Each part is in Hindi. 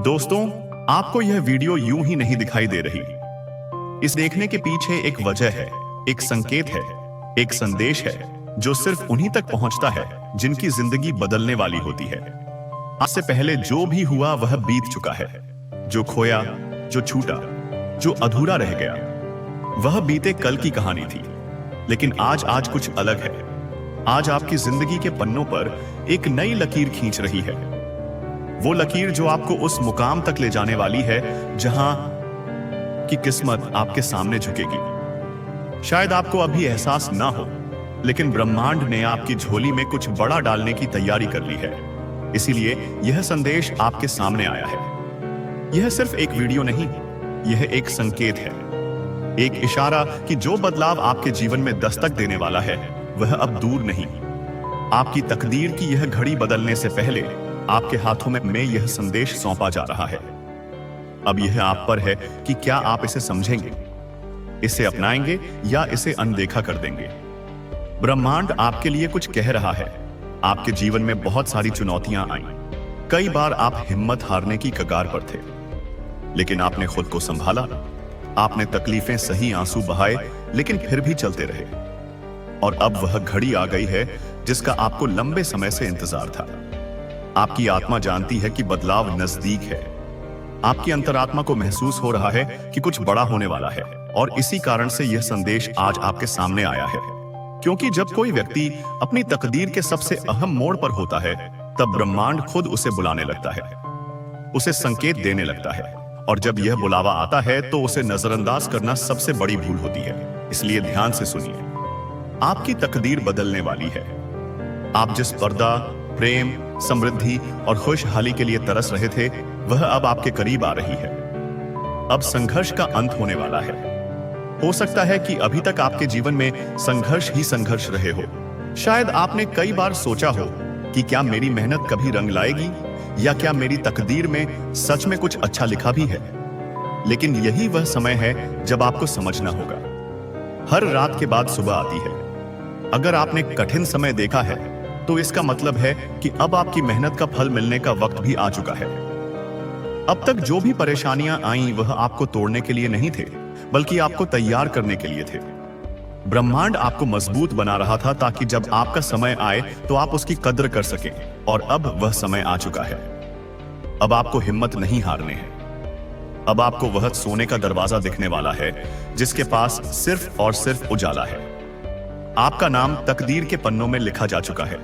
दोस्तों, आपको यह वीडियो यूं ही नहीं दिखाई दे रही। इस देखने के पीछे एक वजह है, एक संकेत है, एक संदेश है जो सिर्फ उन्हीं तक पहुंचता है जिनकी जिंदगी बदलने वाली होती है। आज से पहले जो भी हुआ वह बीत चुका है। जो खोया, जो छूटा, जो अधूरा रह गया, वह बीते कल की कहानी थी। लेकिन आज कुछ अलग है। आज आपकी जिंदगी के पन्नों पर एक नई लकीर खींच रही है। वो लकीर जो आपको उस मुकाम तक ले जाने वाली है जहां की किस्मत आपके सामने झुकेगी। शायद आपको अभी एहसास ना हो, लेकिन ब्रह्मांड ने आपकी झोली में कुछ बड़ा डालने की तैयारी कर ली है। इसीलिए यह संदेश आपके सामने आया है। यह सिर्फ एक वीडियो नहीं, यह एक संकेत है, एक इशारा कि जो बदलाव आपके जीवन में दस्तक देने वाला है वह अब दूर नहीं। आपकी तकदीर की यह घड़ी बदलने से पहले आपके हाथों में यह संदेश सौंपा जा रहा है। अब यह आप पर है कि क्या आप इसे समझेंगे, इसे अपनाएंगे या इसे अनदेखा कर देंगे। ब्रह्मांड आपके लिए कुछ कह रहा है। आपके जीवन में बहुत सारी चुनौतियां आईं। कई बार आप हिम्मत हारने की कगार पर थे, लेकिन आपने खुद को संभाला। आपने तकलीफें सही आंसू बहाए, लेकिन फिर भी चलते रहे। और अब वह घड़ी आ गई है जिसका आपको लंबे समय से इंतजार था। आपकी आत्मा जानती है कि बदलाव नजदीक है। आपकी अंतरात्मा को महसूस हो रहा है कि कुछ बड़ा होने वाला है, और इसी कारण से यह संदेश आज आपके सामने आया है। क्योंकि जब कोई व्यक्ति अपनी तकदीर के सबसे अहम मोड़ पर होता है, तब ब्रह्मांड खुद उसे बुलाने लगता है, उसे संकेत देने लगता है। और जब यह बुलावा आता है तो उसे नजरअंदाज करना सबसे बड़ी भूल होती है। इसलिए ध्यान से सुनिए। आपकी तकदीर बदलने वाली है। आप जिस पर्दा, प्रेम, समृद्धि और खुशहाली के लिए तरस रहे थे, वह अब आपके करीब आ रही है। अब संघर्ष का अंत होने वाला है। हो सकता है कि अभी तक आपके जीवन में संघर्ष ही संघर्ष रहे हो। शायद आपने कई बार सोचा हो कि क्या मेरी मेहनत कभी रंग लाएगी, या क्या मेरी तकदीर में सच में कुछ अच्छा लिखा भी है। लेकिन यही वह समय है जब आपको समझना होगा, हर रात के बाद सुबह आती है। अगर आपने कठिन समय देखा है तो इसका मतलब है कि अब आपकी मेहनत का फल मिलने का वक्त भी आ चुका है। अब तक जो भी परेशानियां आईं वह आपको तोड़ने के लिए नहीं थे, बल्कि आपको तैयार करने के लिए थे। ब्रह्मांड आपको मजबूत बना रहा था ताकि जब आपका समय आए तो आप उसकी कद्र कर सकें। और अब वह समय आ चुका है। अब आपको हिम्मत नहीं हारने हैं। अब आपको वह सोने का दरवाजा दिखने वाला है जिसके पास सिर्फ और सिर्फ उजाला है। आपका नाम तकदीर के पन्नों में लिखा जा चुका है।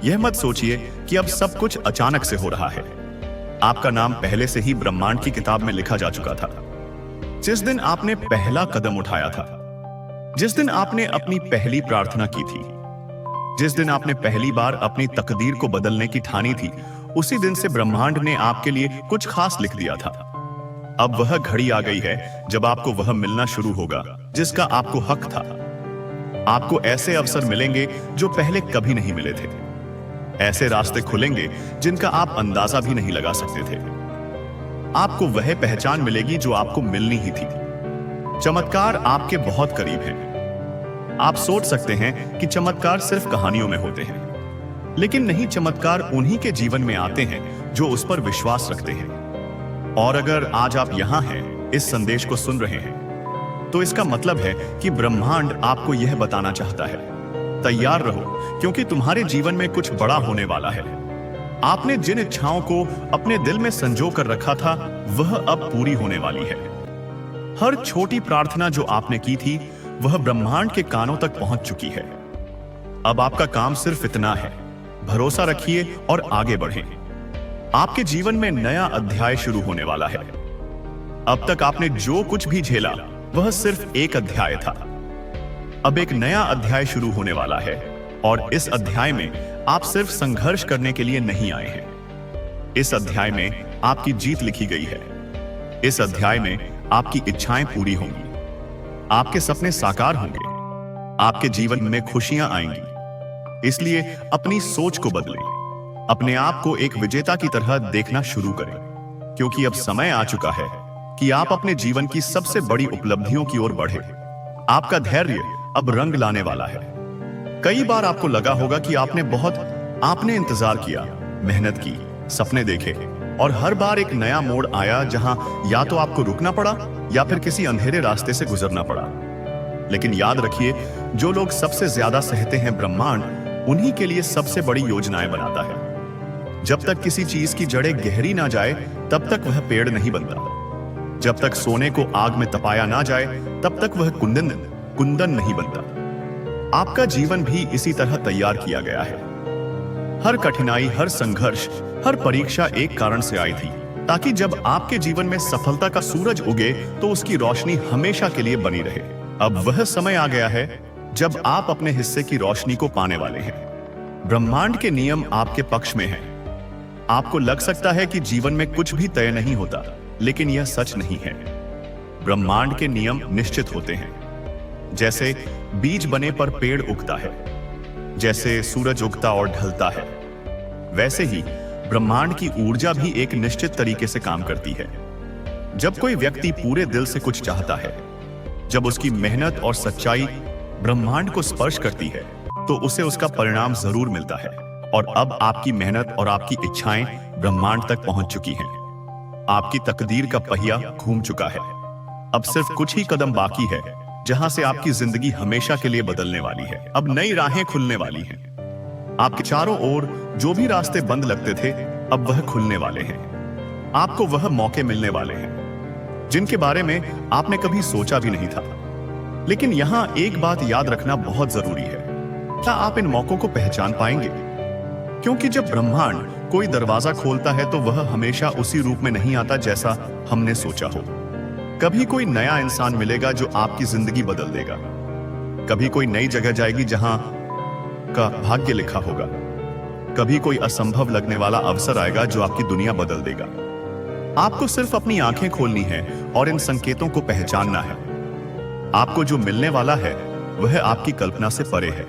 यह मत सोचिए कि अब सब कुछ अचानक से हो रहा है। आपका नाम पहले से ही ब्रह्मांड की किताब में लिखा जा चुका था। जिस दिन आपने पहला कदम उठाया था, जिस दिन आपने अपनी पहली प्रार्थना की थी, जिस दिन आपने पहली बार अपनी तकदीर को बदलने की ठानी थी, उसी दिन से ब्रह्मांड ने आपके लिए कुछ खास लिख दिया था। अब वह घड़ी आ गई है जब आपको वह मिलना शुरू होगा जिसका आपको हक था। आपको ऐसे अवसर मिलेंगे जो पहले कभी नहीं मिले थे। ऐसे रास्ते खुलेंगे जिनका आप अंदाजा भी नहीं लगा सकते थे। आपको वह पहचान मिलेगी जो आपको मिलनी ही थी। चमत्कार आपके बहुत करीब हैं। आप सोच सकते हैं कि चमत्कार सिर्फ कहानियों में होते हैं, लेकिन नहीं, चमत्कार उन्हीं के जीवन में आते हैं जो उस पर विश्वास रखते हैं। और अगर आज आप यहां हैं, इस संदेश को सुन रहे हैं, तो इसका मतलब है कि ब्रह्मांड आपको यह बताना चाहता है, तैयार रहो, क्योंकि तुम्हारे जीवन में कुछ बड़ा होने वाला है। आपने जिन इच्छाओं को अपने दिल में संजो कर रखा था, वह अब पूरी होने वाली है। हर छोटी प्रार्थना जो आपने की थी, वह ब्रह्मांड के कानों तक पहुंच चुकी है। अब आपका काम सिर्फ इतना है, भरोसा रखिए और आगे बढ़ें। आपके जीवन में नया अध्याय शुरू होने वाला है। अब तक आपने जो कुछ भी झेला वह सिर्फ एक अध्याय था। अब एक नया अध्याय शुरू होने वाला है, और इस अध्याय में आप सिर्फ संघर्ष करने के लिए नहीं आए हैं। इस अध्याय में आपकी जीत लिखी गई है। इस अध्याय में आपकी इच्छाएं पूरी होंगी, आपके सपने साकार होंगे, आपके जीवन में खुशियां आएंगी। इसलिए अपनी सोच को बदलें, अपने आप को एक विजेता की तरह देखना शुरू करें, क्योंकि अब समय आ चुका है कि आप अपने जीवन की सबसे बड़ी उपलब्धियों की ओर बढ़े। आपका धैर्य अब रंग लाने वाला है। कई बार आपको लगा होगा कि आपने इंतजार किया, मेहनत की, सपने देखे, और हर बार एक नया मोड़ आया जहां या तो आपको रुकना पड़ा या फिर किसी अंधेरे रास्ते से गुजरना पड़ा। लेकिन याद रखिए, जो लोग सबसे ज्यादा सहते हैं ब्रह्मांड उन्हीं के लिए सबसे बड़ी योजनाएं बनाता है। जब तक किसी चीज की जड़ें गहरी ना जाए तब तक वह पेड़ नहीं बनता। जब तक सोने को आग में तपाया ना जाए तब तक वह कुंदन नहीं बनता। आपका जीवन भी इसी तरह तैयार किया गया है। हर कठिनाई, हर संघर्ष, हर परीक्षा एक कारण से आई थी, ताकि जब आपके जीवन में सफलता का सूरज उगे तो उसकी रोशनी हमेशा के लिए बनी रहे। अब वह समय आ गया है जब आप अपने हिस्से की रोशनी को पाने वाले हैं। ब्रह्मांड के नियम आपके पक्ष में हैं। आपको लग सकता है कि जीवन में कुछ भी तय नहीं होता, लेकिन यह सच नहीं है। ब्रह्मांड के नियम निश्चित होते हैं। जैसे बीज बने पर पेड़ उगता है, जैसे सूरज उगता और ढलता है, वैसे ही ब्रह्मांड की ऊर्जा भी एक निश्चित तरीके से काम करती है। जब कोई व्यक्ति पूरे दिल से कुछ चाहता है, जब उसकी मेहनत और सच्चाई ब्रह्मांड को स्पर्श करती है, तो उसे उसका परिणाम जरूर मिलता है। और अब आपकी मेहनत और आपकी इच्छाएं ब्रह्मांड तक पहुंच चुकी हैं। आपकी तकदीर का पहिया घूम चुका है। अब सिर्फ कुछ ही कदम बाकी है जहां से आपकी जिंदगी हमेशा के लिए बदलने वाली है। अब नई राहें खुलने वाली हैं। आपके चारों ओर जो भी रास्ते बंद लगते थे, अब वह खुलने वाले हैं। आपको वह मौके मिलने वाले हैं जिनके बारे में आपने कभी सोचा भी नहीं था। लेकिन यहां एक बात याद रखना बहुत जरूरी है। क्या आप इन मौकों को पहचान पाएंगे? क्योंकि जब ब्रह्मांड कोई दरवाजा खोलता है तो वह हमेशा उसी रूप में नहीं आता जैसा हमने सोचा हो। कभी कोई नया इंसान मिलेगा जो आपकी जिंदगी बदल देगा। कभी कोई नई जगह जाएगी जहां का भाग्य लिखा होगा। कभी कोई असंभव लगने वाला अवसर आएगा जो आपकी दुनिया बदल देगा। आपको सिर्फ अपनी आंखें खोलनी है और इन संकेतों को पहचानना है। आपको जो मिलने वाला है वह आपकी कल्पना से परे है।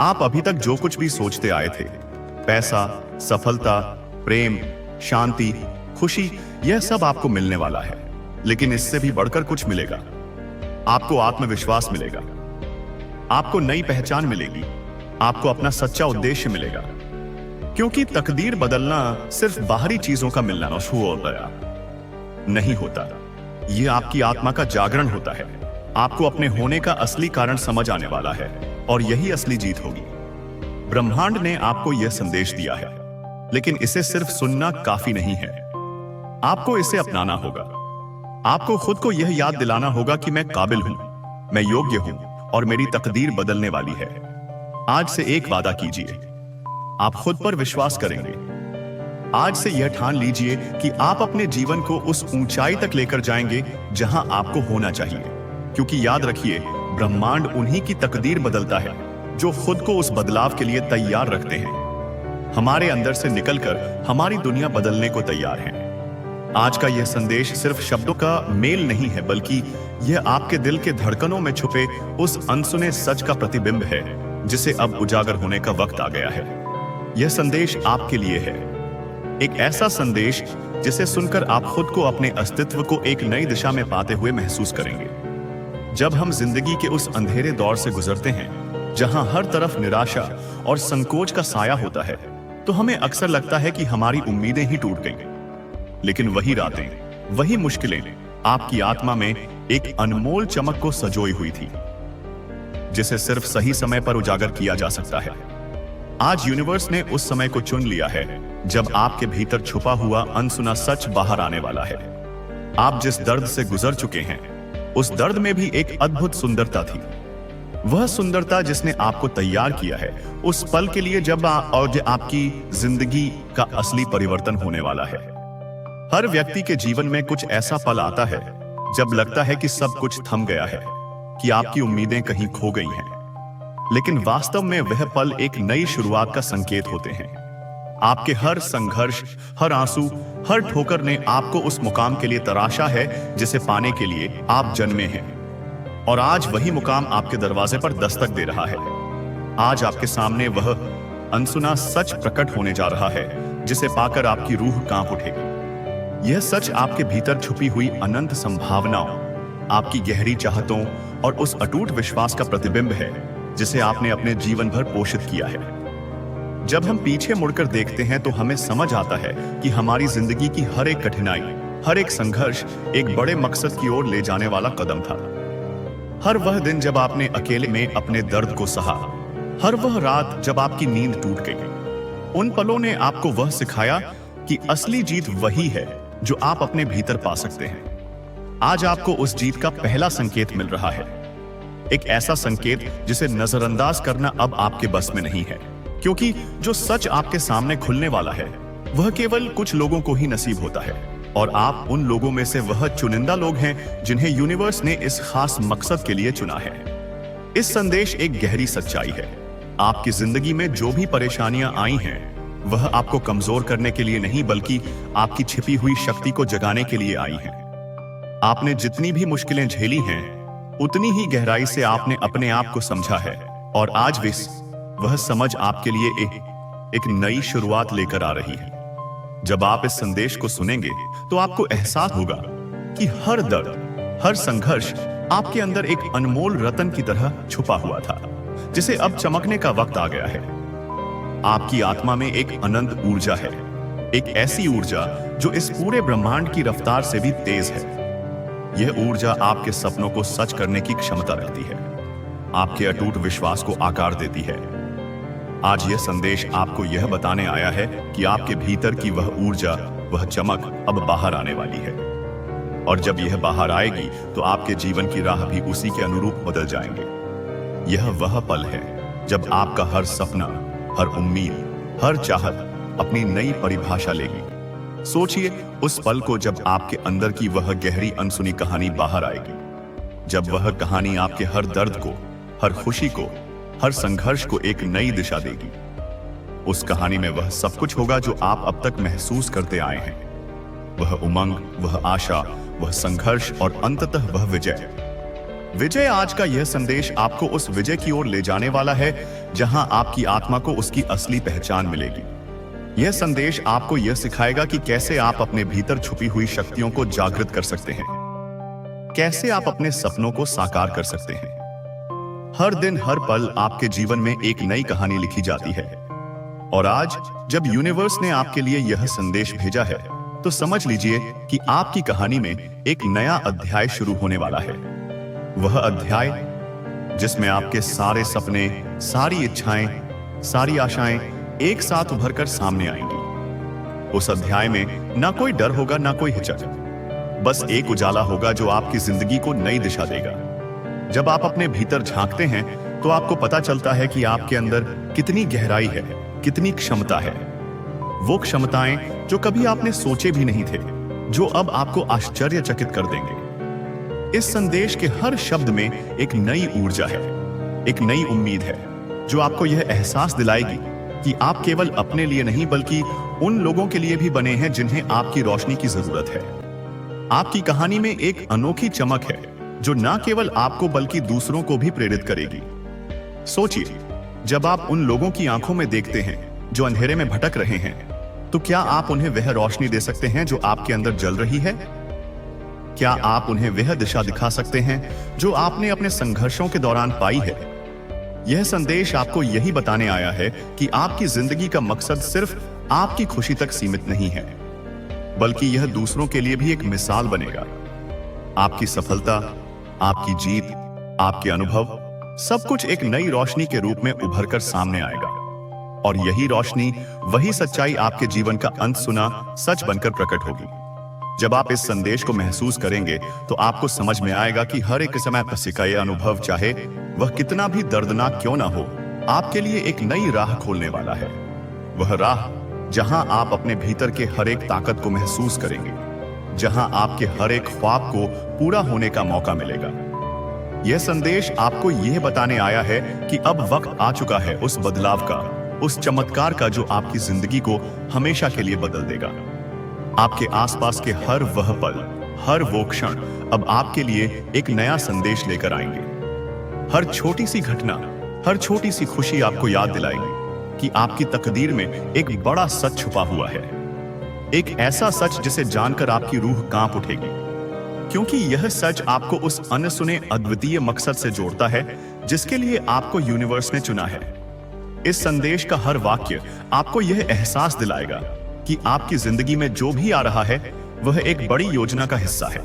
आप अभी तक जो कुछ भी सोचते आए थे, पैसा, सफलता, प्रेम, शांति, खुशी, यह सब आपको मिलने वाला है। लेकिन इससे भी बढ़कर कुछ मिलेगा। आपको आत्मविश्वास मिलेगा, आपको नई पहचान मिलेगी, आपको अपना सच्चा उद्देश्य मिलेगा। क्योंकि तकदीर बदलना सिर्फ बाहरी चीजों का मिलना नहीं होता। यह आपकी आत्मा का जागरण होता है। आपको अपने होने का असली कारण समझ आने वाला है और यही असली जीत होगी। ब्रह्मांड ने आपको यह संदेश दिया है, लेकिन इसे सिर्फ सुनना काफी नहीं है। आपको इसे अपनाना होगा। आपको खुद को यह याद दिलाना होगा कि मैं काबिल हूं, मैं योग्य हूं और मेरी तकदीर बदलने वाली है। आज से एक वादा कीजिए, आप खुद पर विश्वास करेंगे। आज से यह ठान लीजिए कि आप अपने जीवन को उस ऊंचाई तक लेकर जाएंगे जहां आपको होना चाहिए। क्योंकि याद रखिए, ब्रह्मांड उन्हीं की तकदीर बदलता है जो खुद को उस बदलाव के लिए तैयार रखते हैं। हमारे अंदर से निकलकर हमारी दुनिया बदलने को तैयार है। आज का यह संदेश सिर्फ शब्दों का मेल नहीं है, बल्कि यह आपके दिल के धड़कनों में छुपे उस अनसुने सच का प्रतिबिंब है जिसे अब उजागर होने का वक्त आ गया है। यह संदेश आपके लिए है, एक ऐसा संदेश जिसे सुनकर आप खुद को, अपने अस्तित्व को एक नई दिशा में पाते हुए महसूस करेंगे। जब हम जिंदगी के उस अंधेरे दौर से गुजरते हैं जहां हर तरफ निराशा और संकोच का साया होता है, तो हमें अक्सर लगता है कि हमारी उम्मीदें ही टूट गईं। लेकिन वही रातें, वही मुश्किलें आपकी आत्मा में एक अनमोल चमक को सजोई हुई थी, जिसे सिर्फ सही समय पर उजागर किया जा सकता है। आज यूनिवर्स ने उस समय को चुन लिया है जब आपके भीतर छुपा हुआ अनसुना सच बाहर आने वाला है। आप जिस दर्द से गुजर चुके हैं, उस दर्द में भी एक अद्भुत सुंदरता थी। वह सुंदरता जिसने आपको तैयार किया है उस पल के लिए जब आपकी जिंदगी का असली परिवर्तन होने वाला है। हर व्यक्ति के जीवन में कुछ ऐसा पल आता है जब लगता है कि सब कुछ थम गया है, कि आपकी उम्मीदें कहीं खो गई हैं। लेकिन वास्तव में वह पल एक नई शुरुआत का संकेत होते हैं। आपके हर संघर्ष, हर आंसू, हर ठोकर ने आपको उस मुकाम के लिए तराशा है जिसे पाने के लिए आप जन्मे हैं। और आज वही मुकाम आपके दरवाजे पर दस्तक दे रहा है। आज आपके सामने वह अनसुना सच प्रकट होने जा रहा है जिसे पाकर आपकी रूह कांप उठेगी। यह सच आपके भीतर छुपी हुई अनंत संभावनाओं, आपकी गहरी चाहतों और उस अटूट विश्वास का प्रतिबिंब है जिसे आपने अपने जीवन भर पोषित किया है। जब हम पीछे मुड़कर देखते हैं तो हमें समझ आता है कि हमारी जिंदगी की हर एक कठिनाई, हर एक संघर्ष एक बड़े मकसद की ओर ले जाने वाला कदम था। हर वह दिन जब आपने अकेले में अपने दर्द को सहा, हर वह रात जब आपकी नींद टूट गई, उन पलों ने आपको वह सिखाया कि असली जीत वही है जो आप अपने भीतर पा सकते हैं। आज आपको उस जीत का पहला संकेत मिल रहा है, एक ऐसा संकेत जिसे नजरअंदाज करना अब आपके बस में नहीं है, क्योंकि जो सच आपके सामने खुलने वाला है वह केवल कुछ लोगों को ही नसीब होता है, और आप उन लोगों में से वह चुनिंदा लोग हैं जिन्हें यूनिवर्स ने इस खास मकसद के लिए चुना है। इस संदेश एक गहरी सच्चाई है। आपकी जिंदगी में जो भी परेशानियां आई हैं वह आपको कमजोर करने के लिए नहीं, बल्कि आपकी छिपी हुई शक्ति को जगाने के लिए आई हैं। आपने जितनी भी मुश्किलें झेली हैं उतनी ही गहराई से आपने अपने आप को समझा है, और आज भी वह समझ आपके लिए एक नई शुरुआत लेकर आ रही है। जब आप इस संदेश को सुनेंगे तो आपको एहसास होगा कि हर दर्द, हर संघर्ष आपके अंदर एक अनमोल रत्न की तरह छुपा हुआ था, जिसे अब चमकने का वक्त आ गया है। आपकी आत्मा में एक अनंत ऊर्जा है, एक ऐसी ऊर्जा जो इस पूरे ब्रह्मांड की रफ्तार से भी तेज है। यह ऊर्जा आपके सपनों को सच करने की क्षमता रखती है, आपके अटूट विश्वास को आकार देती है। आज यह संदेश आपको यह बताने आया है कि आपके भीतर की वह ऊर्जा, वह चमक अब बाहर आने वाली है, और जब यह बाहर आएगी तो आपके जीवन की राह भी उसी के अनुरूप बदल जाएंगे। यह वह पल है जब आपका हर सपना, हर उम्मीद, हर चाहत अपनी नई परिभाषा लेगी। सोचिए उस पल को जब आपके अंदर की वह गहरी अनसुनी कहानी बाहर आएगी, जब वह कहानी आपके हर दर्द को, हर खुशी को, हर संघर्ष को एक नई दिशा देगी। उस कहानी में वह सब कुछ होगा जो आप अब तक महसूस करते आए हैं, वह उमंग, वह आशा, वह संघर्ष और अंततः वह विजय। विजय। आज का यह संदेश आपको उस विजय की ओर ले जाने वाला है जहां आपकी आत्मा को उसकी असली पहचान मिलेगी। यह संदेश आपको यह सिखाएगा कि कैसे आप अपने भीतर छुपी हुई शक्तियों को जागृत कर सकते हैं, कैसे आप अपने सपनों को साकार कर सकते हैं। हर दिन, हर पल आपके जीवन में एक नई कहानी लिखी जाती है, और आज जब यूनिवर्स ने आपके लिए यह संदेश भेजा है तो समझ लीजिए कि आपकी कहानी में एक नया अध्याय शुरू होने वाला है। वह अध्याय जिसमें आपके सारे सपने, सारी इच्छाएं, सारी आशाएं एक साथ उभरकर सामने आएंगी। उस अध्याय में ना कोई डर होगा, ना कोई हिचक, बस एक उजाला होगा जो आपकी जिंदगी को नई दिशा देगा। जब आप अपने भीतर झांकते हैं तो आपको पता चलता है कि आपके अंदर कितनी गहराई है, कितनी क्षमता है। वो क्षमताएं जो कभी आपने सोचे भी नहीं थे, जो अब आपको आश्चर्यचकित कर देंगे। इस संदेश के हर शब्द में एक नई ऊर्जा है, एक नई उम्मीद है, जो आपको यह एहसास दिलाएगी कि आप केवल अपने लिए नहीं बल्कि उन लोगों के लिए भी बने हैं जिन्हें आपकी रोशनी की जरूरत है। आपकी कहानी में एक अनोखी चमक है जो न केवल आपको बल्कि दूसरों को भी प्रेरित करेगी। सोचिए, जब आप उन लोगों की आंखों में देखते हैं जो अंधेरे में भटक रहे हैं, तो क्या आप उन्हें वह रोशनी दे सकते हैं जो आपके अंदर जल रही है? क्या आप उन्हें वह दिशा दिखा सकते हैं जो आपने अपने संघर्षों के दौरान पाई है? यह संदेश आपको यही बताने आया है कि आपकी जिंदगी का मकसद सिर्फ आपकी खुशी तक सीमित नहीं है, बल्कि यह दूसरों के लिए भी एक मिसाल बनेगा। आपकी सफलता, आपकी जीत, आपके अनुभव, सब कुछ एक नई रोशनी के रूप में उभरकर सामने आएगा, और यही रोशनी, वही सच्चाई आपके जीवन का अंत सुना सच बनकर प्रकट होगी। जब आप इस संदेश को महसूस करेंगे तो आपको समझ में आएगा कि हर एक समय का सीखा यह अनुभव, चाहे वह कितना भी दर्दनाक क्यों ना हो, आपके लिए एक नई राह खोलने वाला है। वह राह जहां आप अपने भीतर के हर एक ताकत को महसूस करेंगे, जहां आपके हर एक ख्वाब को पूरा होने का मौका मिलेगा। यह संदेश आपको यह बताने आया है कि अब वक्त आ चुका है उस बदलाव का, उस चमत्कार का जो आपकी जिंदगी को हमेशा के लिए बदल देगा। आपके आसपास के हर वह पल, हर वो क्षण अब आपके लिए एक नया संदेश लेकर आएंगे। हर छोटी सी घटना, हर छोटी सी खुशी आपको याद दिलाएगी कि आपकी तकदीर में एक बड़ा सच छुपा हुआ है, एक ऐसा सच जिसे जानकर आपकी रूह कांप उठेगी, क्योंकि यह सच आपको उस अनसुने अद्वितीय मकसद से जोड़ता है जिसके लिए आपको यूनिवर्स ने चुना है। इस संदेश का हर वाक्य आपको यह एहसास दिलाएगा कि आपकी जिंदगी में जो भी आ रहा है वह एक बड़ी योजना का हिस्सा है।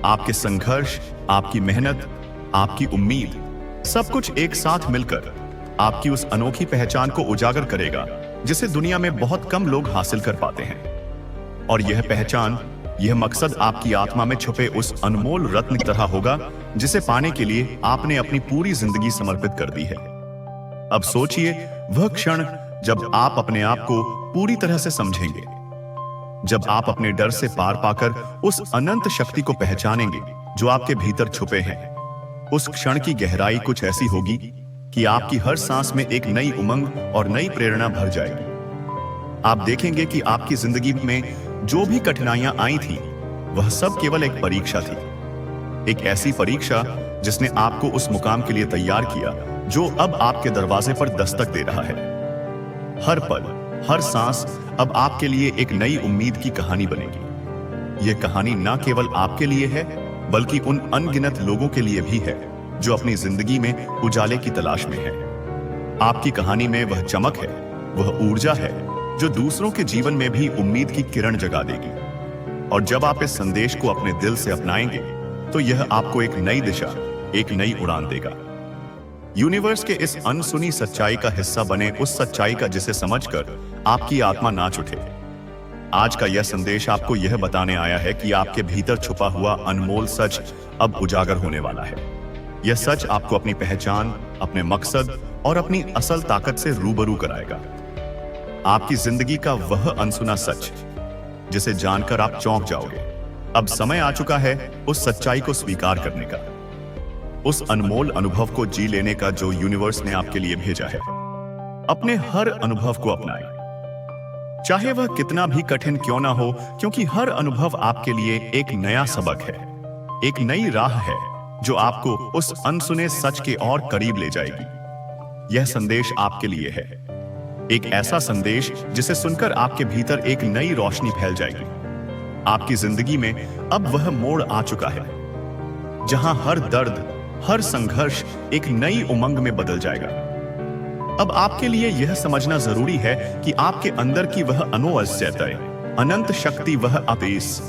आपके संघर्ष, आपकी मेहनत, आपकी उम्मीद, सब कुछ एक साथ मिलकर आपकी उस अनोखी पहचान को उजागर करेगा जिसे दुनिया में बहुत कम लोग हासिल कर पाते हैं। और यह पहचान, यह मकसद आपकी आत्मा में छुपे उस अनमोल रत्न की तरह होगा जिसे पाने के लिए आपने अपनी पूरी जिंदगी समर्पित कर दी है। अब सोचिए वह क्षण जब आप अपने आप को पूरी तरह से समझेंगे, जब आप अपने डर से पार पाकर उस अनंत शक्ति को पहचानेंगे जो आपके भीतर छुपे हैं। उस क्षण की गहराई कुछ ऐसी होगी कि आपकी हर सांस में एक नई उमंग और नई प्रेरणा भर जाएगी। आप देखेंगे कि आपकी जिंदगी में जो भी कठिनाइयां आई थी वह सब केवल एक परीक्षा थी, एक ऐसी परीक्षा जिसने आपको उस मुकाम के लिए तैयार किया जो अब आपके दरवाजे पर दस्तक दे रहा है। हर पल, हर सांस अब आपके लिए एक नई उम्मीद की कहानी बनेगी। यह कहानी न केवल आपके लिए है बल्कि उन अनगिनत लोगों के लिए भी है जो अपनी जिंदगी में उजाले की तलाश में है। आपकी कहानी में वह चमक है, वह ऊर्जा है जो दूसरों के जीवन में भी उम्मीद की किरण जगा देगी। और जब आप इस संदेश को अपने दिल से अपनाएंगे तो यह आपको एक नई दिशा, एक नई उड़ान देगा। यूनिवर्स के इस अनसुनी सच्चाई का हिस्सा बने उस सच्चाई का जिसे समझकर आपकी आत्मा नाच उठे। आज का यह संदेश आपको यह बताने आया है कि आपके भीतर छुपा हुआ अनमोल सच अब उजागर होने वाला है। यह सच आपको अपनी पहचान, अपने मकसद और अपनी असल ताकत से रूबरू कराएगा। आपकी जिंदगी का वह अनसुना सच जिसे जानकर आप चौंक जाओगे। अब समय आ चुका है उस सच्चाई को स्वीकार करने का, उस अनमोल अनुभव को जी लेने का जो यूनिवर्स ने आपके लिए भेजा है। अपने हर अनुभव को अपनाएं, चाहे वह कितना भी कठिन क्यों ना हो, क्योंकि हर अनुभव आपके लिए एक नया सबक है, एक नई राह है जो आपको उस अनसुने सच के और करीब ले जाएगी। यह संदेश आपके लिए है, एक ऐसा संदेश जिसे सुनकर आपके भीतर एक नई रोशनी फैल जाएगी। आपकी जिंदगी में अब वह मोड़ आ चुका है जहां हर दर्द, हर संघर्ष एक नई उमंग में बदल जाएगा। अब आपके लिए यह समझना जरूरी है कि आपके अंदर की वह अनोअस्यतय, अनंत शक्ति, वह अपेस,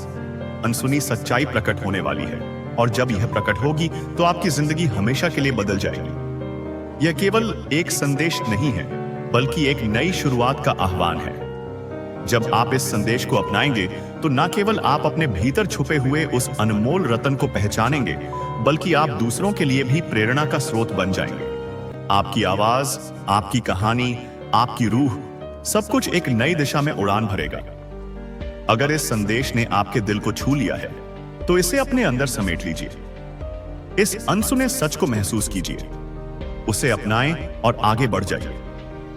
अनसुनी सच्चाई प्रकट होने वाली है। और जब यह प्रकट होगी तो आपकी जिंदगी हमेशा के लिए बदल जाएगी। यह केवल एक संदेश नहीं है बल्कि एक नई शुरुआत का आह्वान है। जब आप इस संदेश को अपनाएंगे तो न केवल आप अपने भीतर छुपे हुए उस अनमोल रत्न को पहचानेंगे बल्कि आप दूसरों के लिए भी प्रेरणा का स्रोत बन जाएंगे। आपकी आवाज, आपकी कहानी, आपकी रूह, सब कुछ एक नई दिशा में उड़ान भरेगा। अगर इस संदेश ने आपके दिल को छू लिया है तो इसे अपने अंदर समेट लीजिए। इस अनसुने सच को महसूस कीजिए, उसे अपनाएं और आगे बढ़ जाइए,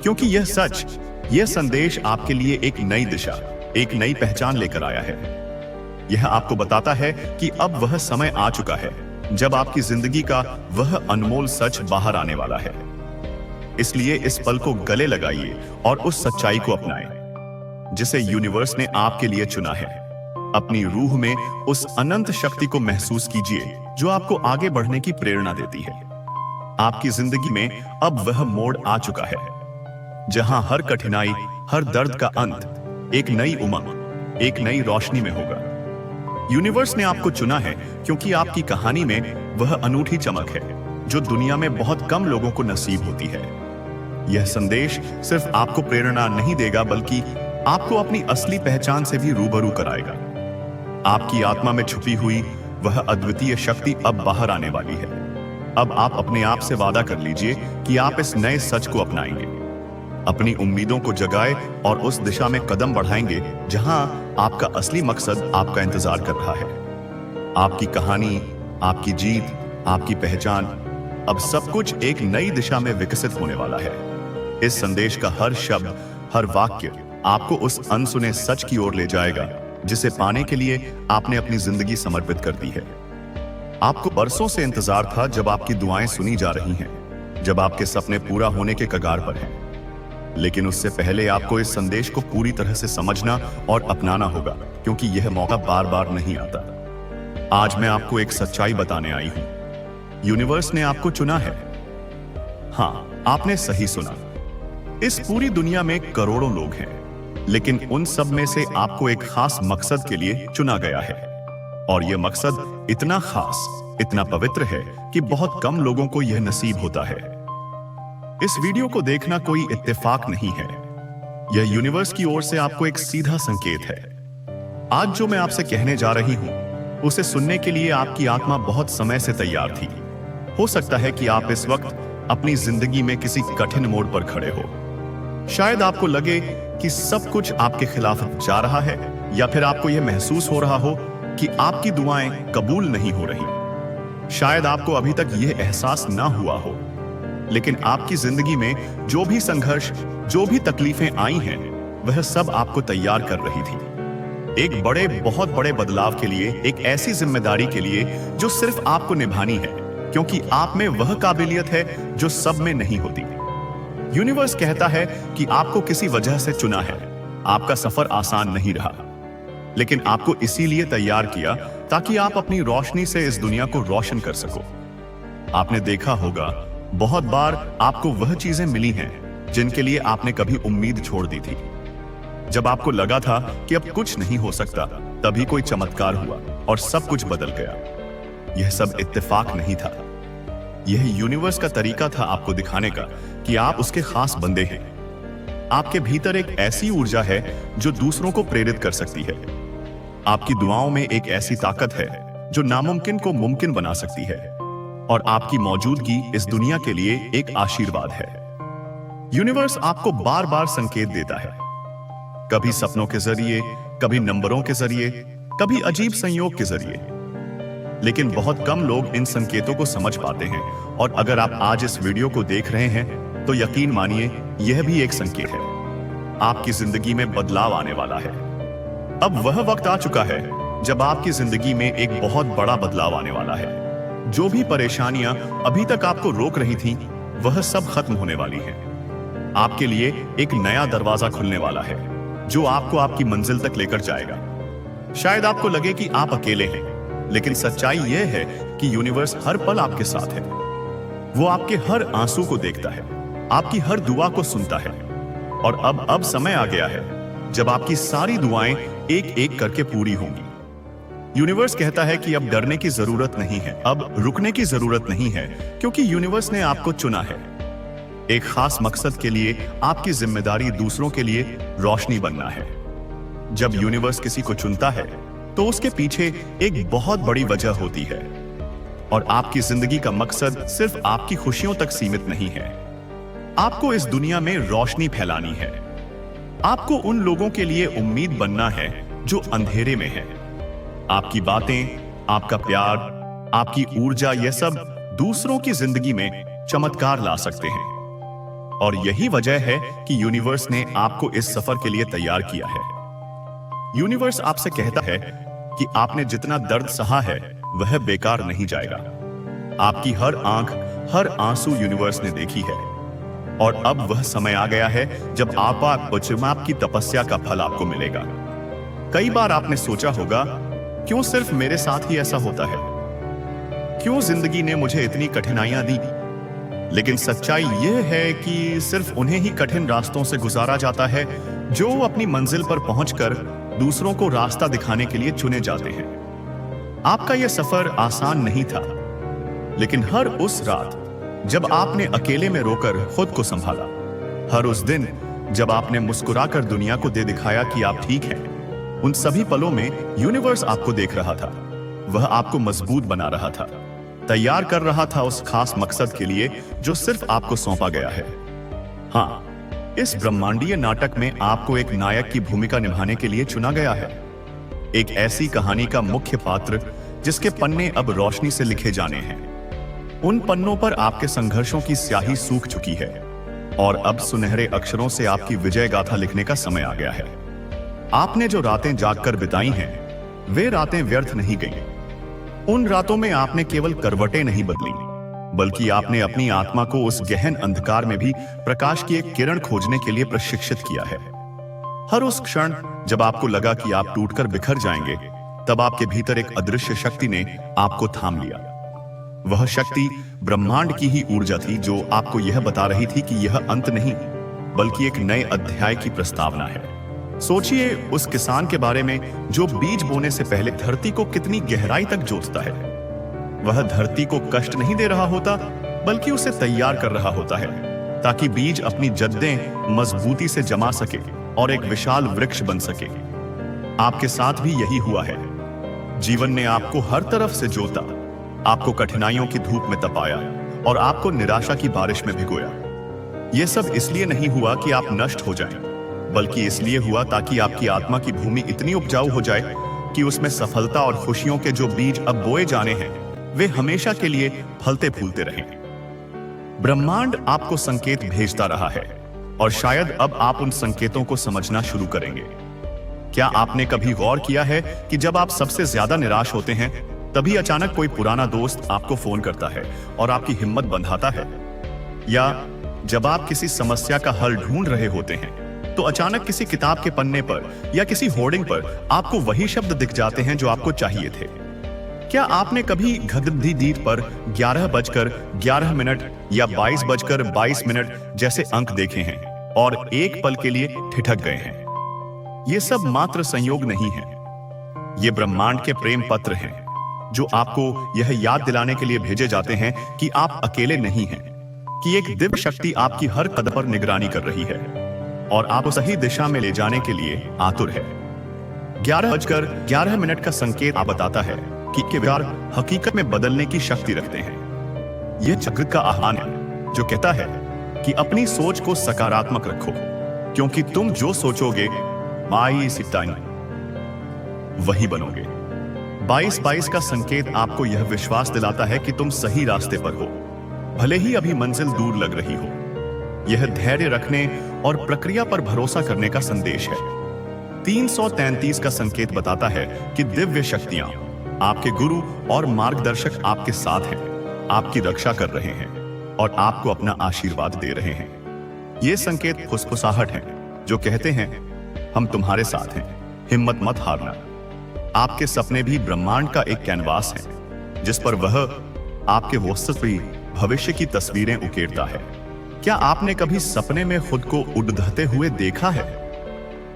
क्योंकि यह सच, यह संदेश आपके लिए एक नई दिशा, एक नई पहचान लेकर आया है। यह आपको बताता है कि अब वह समय आ चुका है जब आपकी जिंदगी का वह अनमोल सच बाहर आने वाला है। इसलिए इस पल को गले लगाइए और उस सच्चाई को अपनाएं जिसे यूनिवर्स ने आपके लिए चुना है। अपनी रूह में उस अनंत शक्ति को महसूस कीजिए जो आपको आगे बढ़ने की प्रेरणा देती है। आपकी जिंदगी में अब वह मोड़ आ चुका है जहां हर कठिनाई, हर दर्द का अंत एक नई उमंग, एक नई रोशनी में होगा। यूनिवर्स ने आपको चुना है क्योंकि आपकी कहानी में वह अनूठी चमक है जो दुनिया में बहुत कम लोगों को नसीब होती है। यह संदेश सिर्फ आपको प्रेरणा नहीं देगा बल्कि आपको अपनी असली पहचान से भी रूबरू कराएगा। आपकी आत्मा में छुपी हुई वह अद्वितीय शक्ति अब बाहर आने वाली है। अब आप अपने आप से वादा कर लीजिए कि आप इस नए सच को अपनाएंगे, अपनी उम्मीदों को जगाए और उस दिशा में कदम बढ़ाएंगे जहां आपका असली मकसद आपका इंतजार कर रहा है। आपकी कहानी, आपकी जीत, आपकी पहचान, अब सब कुछ एक नई दिशा में विकसित होने वाला है। इस संदेश का हर शब्द, हर वाक्य आपको उस अनसुने सच की ओर ले जाएगा जिसे पाने के लिए आपने अपनी जिंदगी समर्पित कर दी है। आपको बरसों से इंतजार था जब आपकी दुआएं सुनी जा रही हैं, जब आपके सपने पूरा होने के कगार पर हैं। लेकिन उससे पहले आपको इस संदेश को पूरी तरह से समझना और अपनाना होगा, क्योंकि यह मौका बार बार नहीं आता। आज मैं आपको एक सच्चाई बताने आई हूं। यूनिवर्स ने आपको चुना है। हां, आपने सही सुना। इस पूरी दुनिया में करोड़ों लोग हैं, लेकिन उन सब में से आपको एक खास मकसद के लिए चुना गया है। और यह मकसद इतना खास, इतना पवित्र है कि बहुत कम लोगों को यह नसीब होता है। इस वीडियो को देखना कोई इत्तेफाक नहीं है, यह यूनिवर्स की ओर से आपको एक सीधा संकेत है। आज जो मैं आपसे कहने जा रही हूं, उसे सुनने के लिए आपकी आत्मा बहुत समय से तैयार थी। हो सकता है कि आप इस वक्त अपनी जिंदगी में किसी कठिन मोड़ पर खड़े हो। शायद आपको लगे कि सब कुछ आपके खिलाफ जा रहा है, या फिर आपको यह महसूस हो रहा हो कि आपकी दुआएं कबूल नहीं हो रही। शायद आपको अभी तक यह एहसास ना हुआ हो, लेकिन आपकी जिंदगी में जो भी संघर्ष, जो भी तकलीफें आई हैं, वह सब आपको तैयार कर रही थी एक बहुत बड़े बदलाव के लिए, एक ऐसी जिम्मेदारी के लिए जो सिर्फ आपको निभानी है, क्योंकि आप में वह काबिलियत है जो सब में नहीं होती। यूनिवर्स कहता है कि आपको किसी वजह से चुना है। आपका सफर आसान नहीं रहा, लेकिन आपको इसीलिए तैयार किया ताकि आप अपनी रोशनी से इस दुनिया को रोशन कर सको। आपने देखा होगा, बहुत बार आपको वह चीजें मिली हैं जिनके लिए आपने कभी उम्मीद छोड़ दी थी। जब आपको लगा था कि अब कुछ नहीं हो सकता, तभी कोई चमत्कार हुआ और सब कुछ बदल गया। यह सब इत्तेफाक नहीं था, यह यूनिवर्स का तरीका था आपको दिखाने का कि आप उसके खास बंदे हैं। आपके भीतर एक ऐसी ऊर्जा है जो दूसरों को प्रेरित कर सकती है। आपकी दुआओं में एक ऐसी ताकत है जो नामुमकिन को मुमकिन बना सकती है, और आपकी मौजूदगी इस दुनिया के लिए एक आशीर्वाद है। यूनिवर्स आपको बार बार संकेत देता है, कभी सपनों के जरिए, कभी नंबरों के जरिए, कभी अजीब संयोग के जरिए। लेकिन बहुत कम लोग इन संकेतों को समझ पाते हैं, और अगर आप आज इस वीडियो को देख रहे हैं तो यकीन मानिए, यह भी एक संकेत है। आपकी जिंदगी में बदलाव आने वाला है। अब वह वक्त आ चुका है जब आपकी जिंदगी में एक बहुत बड़ा बदलाव आने वाला है। जो भी परेशानियां अभी तक आपको रोक रही थीं, वह सब खत्म होने वाली हैं। आपके लिए एक नया दरवाजा खुलने वाला है जो आपको आपकी मंजिल तक लेकर जाएगा। शायद आपको लगे कि आप अकेले हैं, लेकिन सच्चाई यह है कि यूनिवर्स हर पल आपके साथ है। वो आपके हर आंसू को देखता है, आपकी हर दुआ को सुनता है। और अब समय आ गया है जब आपकी सारी दुआएं एक एक करके पूरी होंगी। यूनिवर्स कहता है कि अब डरने की जरूरत नहीं है, अब रुकने की जरूरत नहीं है, क्योंकि यूनिवर्स ने आपको चुना है एक खास मकसद के लिए। आपकी जिम्मेदारी दूसरों के लिए रोशनी बनना है। जब यूनिवर्स किसी को चुनता है तो उसके पीछे एक बहुत बड़ी वजह होती है, और आपकी जिंदगी का मकसद सिर्फ आपकी खुशियों तक सीमित नहीं है। आपको इस दुनिया में रोशनी फैलानी है। आपको उन लोगों के लिए उम्मीद बनना है जो अंधेरे में हैं। आपकी बातें, आपका प्यार, आपकी ऊर्जा, यह सब दूसरों की जिंदगी में चमत्कार ला सकते हैं। और यही वजह है कि यूनिवर्स ने आपको इस सफर के लिए तैयार किया है। यूनिवर्स आपसे कहता है कि आपने जितना दर्द सहा है वह बेकार नहीं जाएगा। आपकी हर आंख, हर आंसू यूनिवर्स ने देखी है, और अब वह समय आ गया है जब आपकी तपस्या का फल आपको मिलेगा। कई बार आपने सोचा होगा, क्यों सिर्फ मेरे साथ ही ऐसा होता है? क्यों जिंदगी ने मुझे इतनी कठिनाइयां दी? लेकिन सच्चाई यह है कि सिर्फ उन्हें ही कठिन रास्तों से गुजारा जाता है जो अपनी मंजिल पर पहुंचकर दूसरों को रास्ता दिखाने के लिए चुने जाते हैं। आपका यह सफर आसान नहीं था, लेकिन हर उस रात जब आपने अकेले में रोकर खुद को संभाला, हर उस दिन जब आपने मुस्कुराकर दुनिया को दे दिखाया कि आप ठीक हैं, उन सभी पलों में यूनिवर्स आपको देख रहा था। वह आपको मजबूत बना रहा था, तैयार कर रहा था उस खास मकसद के लिए जो सिर्फ आपको सौंपा गया है। हाँ, इस ब्रह्मांडीय नाटक में आपको एक नायक की भूमिका निभाने के लिए चुना गया है। एक ऐसी कहानी का मुख्य पात्र जिसके पन्ने अब रोशनी से लिखे जाने हैं। उन पन्नों पर आपके संघर्षों की स्याही सूख चुकी है, और अब सुनहरे अक्षरों से आपकी विजय गाथा लिखने का समय आ गया है। आपने जो रातें जागकर बिताई हैं, वे रातें व्यर्थ नहीं गईं। उन रातों में आपने केवल करवटें नहीं बदली, बल्कि आपने अपनी आत्मा को उस गहन अंधकार में भी प्रकाश की एक किरण खोजने के लिए प्रशिक्षित किया है। हर उस क्षण जब आपको लगा कि आप टूटकर बिखर जाएंगे, तब आपके भीतर एक अदृश्य शक्ति ने आपको थाम लिया। वह शक्ति ब्रह्मांड की ही ऊर्जा थी जो आपको यह बता रही थी कि यह अंत नहीं, बल्कि एक नए अध्याय की प्रस्तावना है। सोचिए उस किसान के बारे में जो बीज बोने से पहले धरती को कितनी गहराई तक जोतता है। वह धरती को कष्ट नहीं दे रहा होता, बल्कि उसे तैयार कर रहा होता है ताकि बीज अपनी जद्दें मजबूती से जमा सके और एक विशाल वृक्ष बन सके। आपके साथ भी यही हुआ है। जीवन ने आपको हर तरफ से जोता, आपको कठिनाइयों की धूप में तपाया और आपको निराशा की बारिश में भिगोया। यह सब इसलिए नहीं हुआ कि आप नष्ट हो जाएं, बल्कि इसलिए हुआ ताकि आपकी आत्मा की भूमि इतनी उपजाऊ हो जाए कि उसमें सफलता और खुशियों के जो बीज अब बोए जाने हैं वे हमेशा के लिए फलते फूलते रहें। ब्रह्मांड आपको संकेत भेजता रहा है और शायद अब आप उन संकेतों को समझना शुरू करेंगे। क्या आपने कभी गौर किया है कि जब आप सबसे ज्यादा निराश होते हैं तभी अचानक कोई पुराना दोस्त आपको फोन करता है और आपकी हिम्मत बंधाता है? या जब आप किसी समस्या का हल ढूंढ रहे होते हैं तो अचानक किसी किताब के पन्ने पर या किसी होर्डिंग पर आपको वही शब्द दिख जाते हैं जो आपको चाहिए थे? क्या आपने कभी घड़ी दीद पर 11:11 या 22:22 जैसे अंक देखे हैं और एक पल के लिए ठिठक गए हैं? ये सब मात्र संयोग नहीं है, ये ब्रह्मांड के प्रेम पत्र हैं जो आपको यह याद दिलाने के लिए भेजे जाते हैं कि आप अकेले नहीं हैं, कि एक दिव्य शक्ति आपकी हर कदम पर निगरानी कर रही है और आपको सही दिशा में ले जाने के लिए आतुर है। 11:11 का संकेत आप बताता है कि विचार हकीकत में बदलने की शक्ति रखते हैं। यह जागृत का आह्वान है जो कहता है कि अपनी सोच को सकारात्मक रखो, क्योंकि तुम जो सोचोगे वही बनोगे। 22:22 का संकेत आपको यह विश्वास दिलाता है कि तुम सही रास्ते पर हो, भले ही अभी मंजिल दूर लग रही हो। यह धैर्य रखने और प्रक्रिया पर भरोसा करने का संदेश है। 333 का संकेत बताता है कि दिव्य शक्तियां, आपके गुरु और मार्गदर्शक आपके साथ हैं, आपकी रक्षा कर रहे हैं और आपको अपना आशीर्वाद दे रहे हैं। ये संकेत फुसफुसाहट हैं जो कहते हैं हम तुम्हारे साथ हैं, हिम्मत मत हारना। आपके सपने भी ब्रह्मांड का एक कैनवास है जिस पर वह आपके वास्तविक भविष्य की तस्वीरें उकेरता है। क्या आपने कभी सपने में खुद को उड़ते हुए देखा है?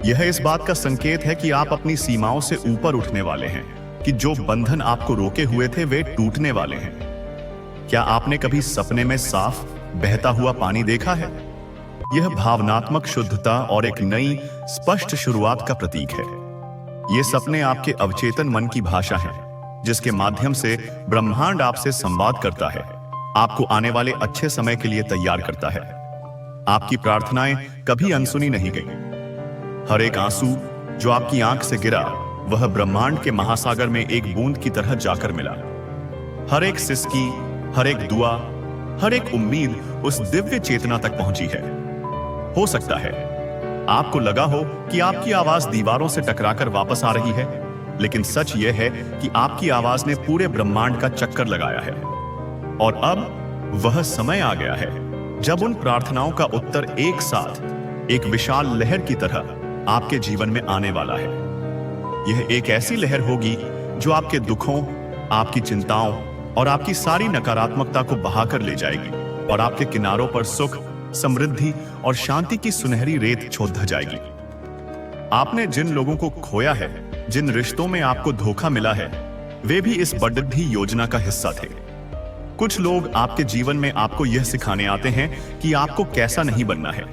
यह इस बात का संकेत है कि आप अपनी सीमाओं से ऊपर उठने वाले हैं, कि जो बंधन आपको रोके हुए थे वे टूटने वाले हैं। क्या आपने कभी सपने में साफ बहता हुआ पानी देखा है? यह भावनात्मक शुद्धता और एक नई स्पष्ट शुरुआत का प्रतीक है। ये सपने आपके अवचेतन मन की भाषा है जिसके माध्यम से ब्रह्मांड आपसे संवाद करता है, आपको आने वाले अच्छे समय के लिए तैयार करता है। आपकी प्रार्थनाएं कभी अनसुनी नहीं गई। हर एक आंसू जो आपकी आंख से गिरा वह ब्रह्मांड के महासागर में एक बूंद की तरह जाकर मिला। हर एक सिसकी, हर एक दुआ, हर एक उम्मीद उस दिव्य चेतना तक पहुंची है। हो सकता है आपको लगा हो कि आपकी आवाज दीवारों से टकराकर वापस आ रही है, लेकिन सच यह है कि आपकी आवाज ने पूरे ब्रह्मांड का चक्कर लगाया है और अब वह समय आ गया है जब उन प्रार्थनाओं का उत्तर एक साथ एक विशाल लहर की तरह आपके जीवन में आने वाला है। यह एक ऐसी लहर होगी जो आपके दुखों, आपकी चिंताओं और आपकी सारी नकारात्मकता को बहाकर ले जाएगी और आपके किनारों पर सुख, समृद्धि और शांति की सुनहरी रेत छोड़ जाएगी। आपने जिन लोगों को खोया है, जिन रिश्तों में आपको धोखा मिला है, वे भी इस बढ़ती योजना का हिस्सा थे। कुछ लोग आपके जीवन में आपको यह सिखाने आते हैं कि आपको कैसा नहीं बनना है।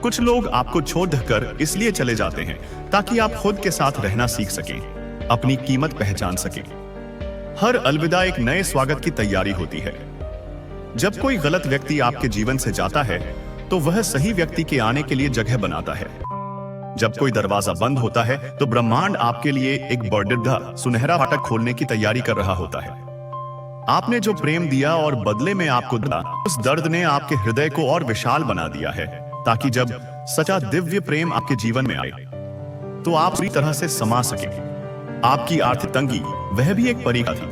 कुछ लोग आपको छोड़कर इसलिए चले जाते हैं ताकि आप खुद के साथ रहना सीख सकें, अपनी कीमत पहचान सकें। हर अलविदा एक नए स्वागत की तैयारी होती है। जब कोई गलत व्यक्ति आपके जीवन से जाता है तो वह सही व्यक्ति के आने के लिए जगह बनाता है। जब कोई दरवाजा बंद होता है तो ब्रह्मांड आपके लिए एक बड़ा सुनहरा फाटक खोलने की तैयारी कर रहा होता है। आपने जो प्रेम दिया और बदले में आपको दिया, उस दर्द ने आपके हृदय को और विशाल बना दिया है, ताकि जब सच्चा दिव्य प्रेम आपके जीवन में आए तो आप पूरी तरह से समा सके। आपकी आर्थिक तंगी वह भी एक परीक्षा थी।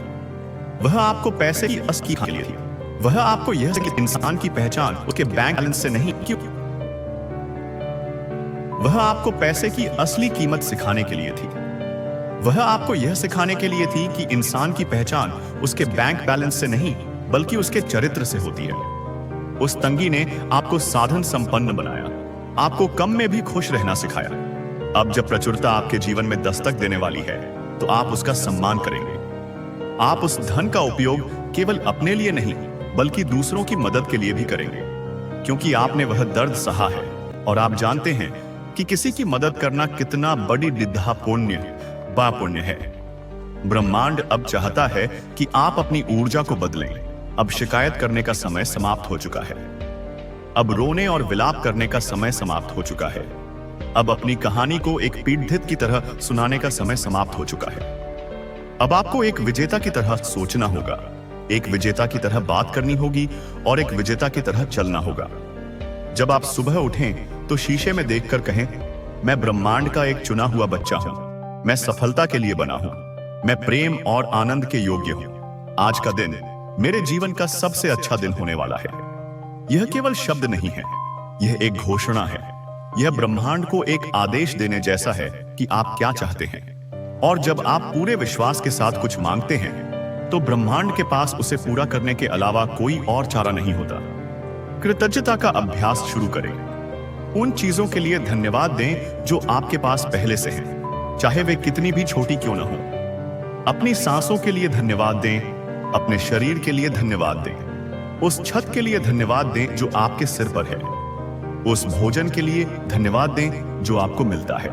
वह आपको पैसे की असली के लिए थी। वह आपको यह कि इंसान की पहचान उसके बैंक बैलेंस से नहीं, क्यों? वह आपको पैसे की असली कीमत सिखाने के लिए थी। वह आपको यह सिखाने के लिए थी कि इंसान की पहचान उसके बैंक बैलेंस से नहीं बल्कि उसके चरित्र से होती है। उस तंगी ने आपको साधन संपन्न बनाया, आपको कम में भी खुश रहना सिखाया। अब जब प्रचुरता आपके जीवन में दस्तक देने वाली है तो आप उसका सम्मान करेंगे। आप उस धन का उपयोग केवल अपने लिए नहीं बल्कि दूसरों की मदद के लिए भी करेंगे, क्योंकि आपने वह दर्द सहा है और आप जानते हैं कि किसी की मदद करना कितना बड़ी निद्धा पुण्य है। ब्रह्मांड अब चाहता है कि आप अपनी ऊर्जा को बदलें। अब शिकायत करने का समय समाप्त हो चुका है। अब रोने और विलाप करने का समय समाप्त हो चुका है। अब अपनी कहानी को एक पीड़ित की तरह सुनाने का समय समाप्त हो चुका है। अब आपको एक विजेता की तरह सोचना होगा, एक विजेता की तरह बात करनी होगी और एक विजेता की तरह चलना होगा। जब आप सुबह उठें तो शीशे में देखकर कहें, मैं ब्रह्मांड का एक चुना हुआ बच्चा हूं, मैं सफलता के लिए बना हूं, मैं प्रेम और आनंद के योग्य हूं। आज का दिन मेरे जीवन का सबसे अच्छा दिन होने वाला है। यह केवल शब्द नहीं है, यह एक घोषणा है। यह ब्रह्मांड को एक आदेश देने जैसा है कि आप क्या चाहते हैं। और जब आप पूरे विश्वास के साथ कुछ मांगते हैं तो ब्रह्मांड के पास उसे पूरा करने के अलावा कोई और चारा नहीं होता। कृतज्ञता का अभ्यास शुरू करें। उन चीजों के लिए धन्यवाद दें जो आपके पास पहले से हैं, चाहे वे कितनी भी छोटी क्यों न हो। अपनी सांसों के लिए धन्यवाद दें, अपने शरीर के लिए धन्यवाद दें, उस छत के लिए धन्यवाद दें जो आपके सिर पर है, उस भोजन के लिए धन्यवाद दें जो आपको मिलता है।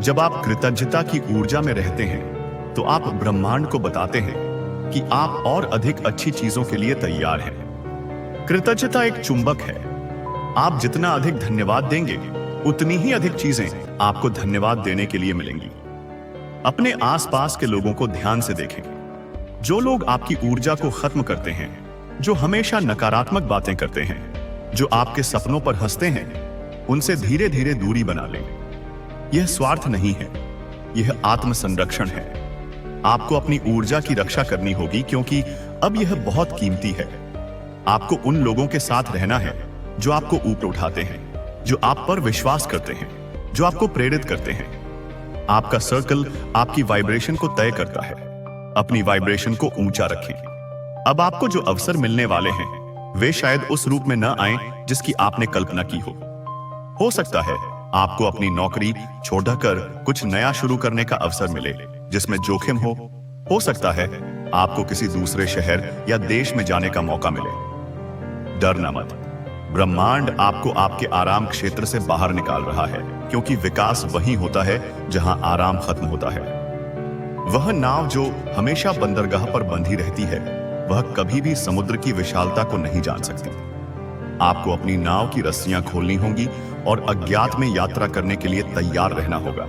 जब आप कृतज्ञता की ऊर्जा में रहते हैं तो आप ब्रह्मांड को बताते हैं कि आप और अधिक अच्छी चीजों के लिए तैयार हैं। कृतज्ञता एक चुंबक है। आप जितना अधिक धन्यवाद देंगे उतनी ही अधिक चीजें आपको धन्यवाद देने के लिए मिलेंगी। अपने आसपास के लोगों को ध्यान से देखें। जो लोग आपकी ऊर्जा को खत्म करते हैं, जो हमेशा नकारात्मक बातें करते हैं, जो आपके सपनों पर हंसते हैं, उनसे धीरे धीरे दूरी बना लें। यह स्वार्थ नहीं है, यह आत्म संरक्षण है। आपको अपनी ऊर्जा की रक्षा करनी होगी क्योंकि अब यह बहुत कीमती है। आपको उन लोगों के साथ रहना है जो आपको ऊपर उठाते हैं, जो आप पर विश्वास करते हैं, जो आपको प्रेरित करते हैं। आपका सर्कल आपकी वाइब्रेशन को तय करता है। अपनी वाइब्रेशन को ऊंचा रखें। अब आपको जो अवसर मिलने वाले हैं वे शायद उस रूप में न आए जिसकी आपने कल्पना की हो। हो सकता है आपको अपनी नौकरी छोड़कर कुछ नया शुरू करने का अवसर मिले जिसमें जोखिम हो। हो सकता है आपको किसी दूसरे शहर या देश में जाने का मौका मिले। डरना मत। ब्रह्मांड आपको आपके आराम क्षेत्र से बाहर निकाल रहा है, क्योंकि विकास वहीं होता है जहां आराम खत्म होता है। वह नाव जो हमेशा बंदरगाह पर बंधी रहती है, वह कभी भी समुद्र की विशालता को नहीं जान सकती। आपको अपनी नाव की रस्सियां खोलनी होंगी और अज्ञात में यात्रा करने के लिए तैयार रहना होगा,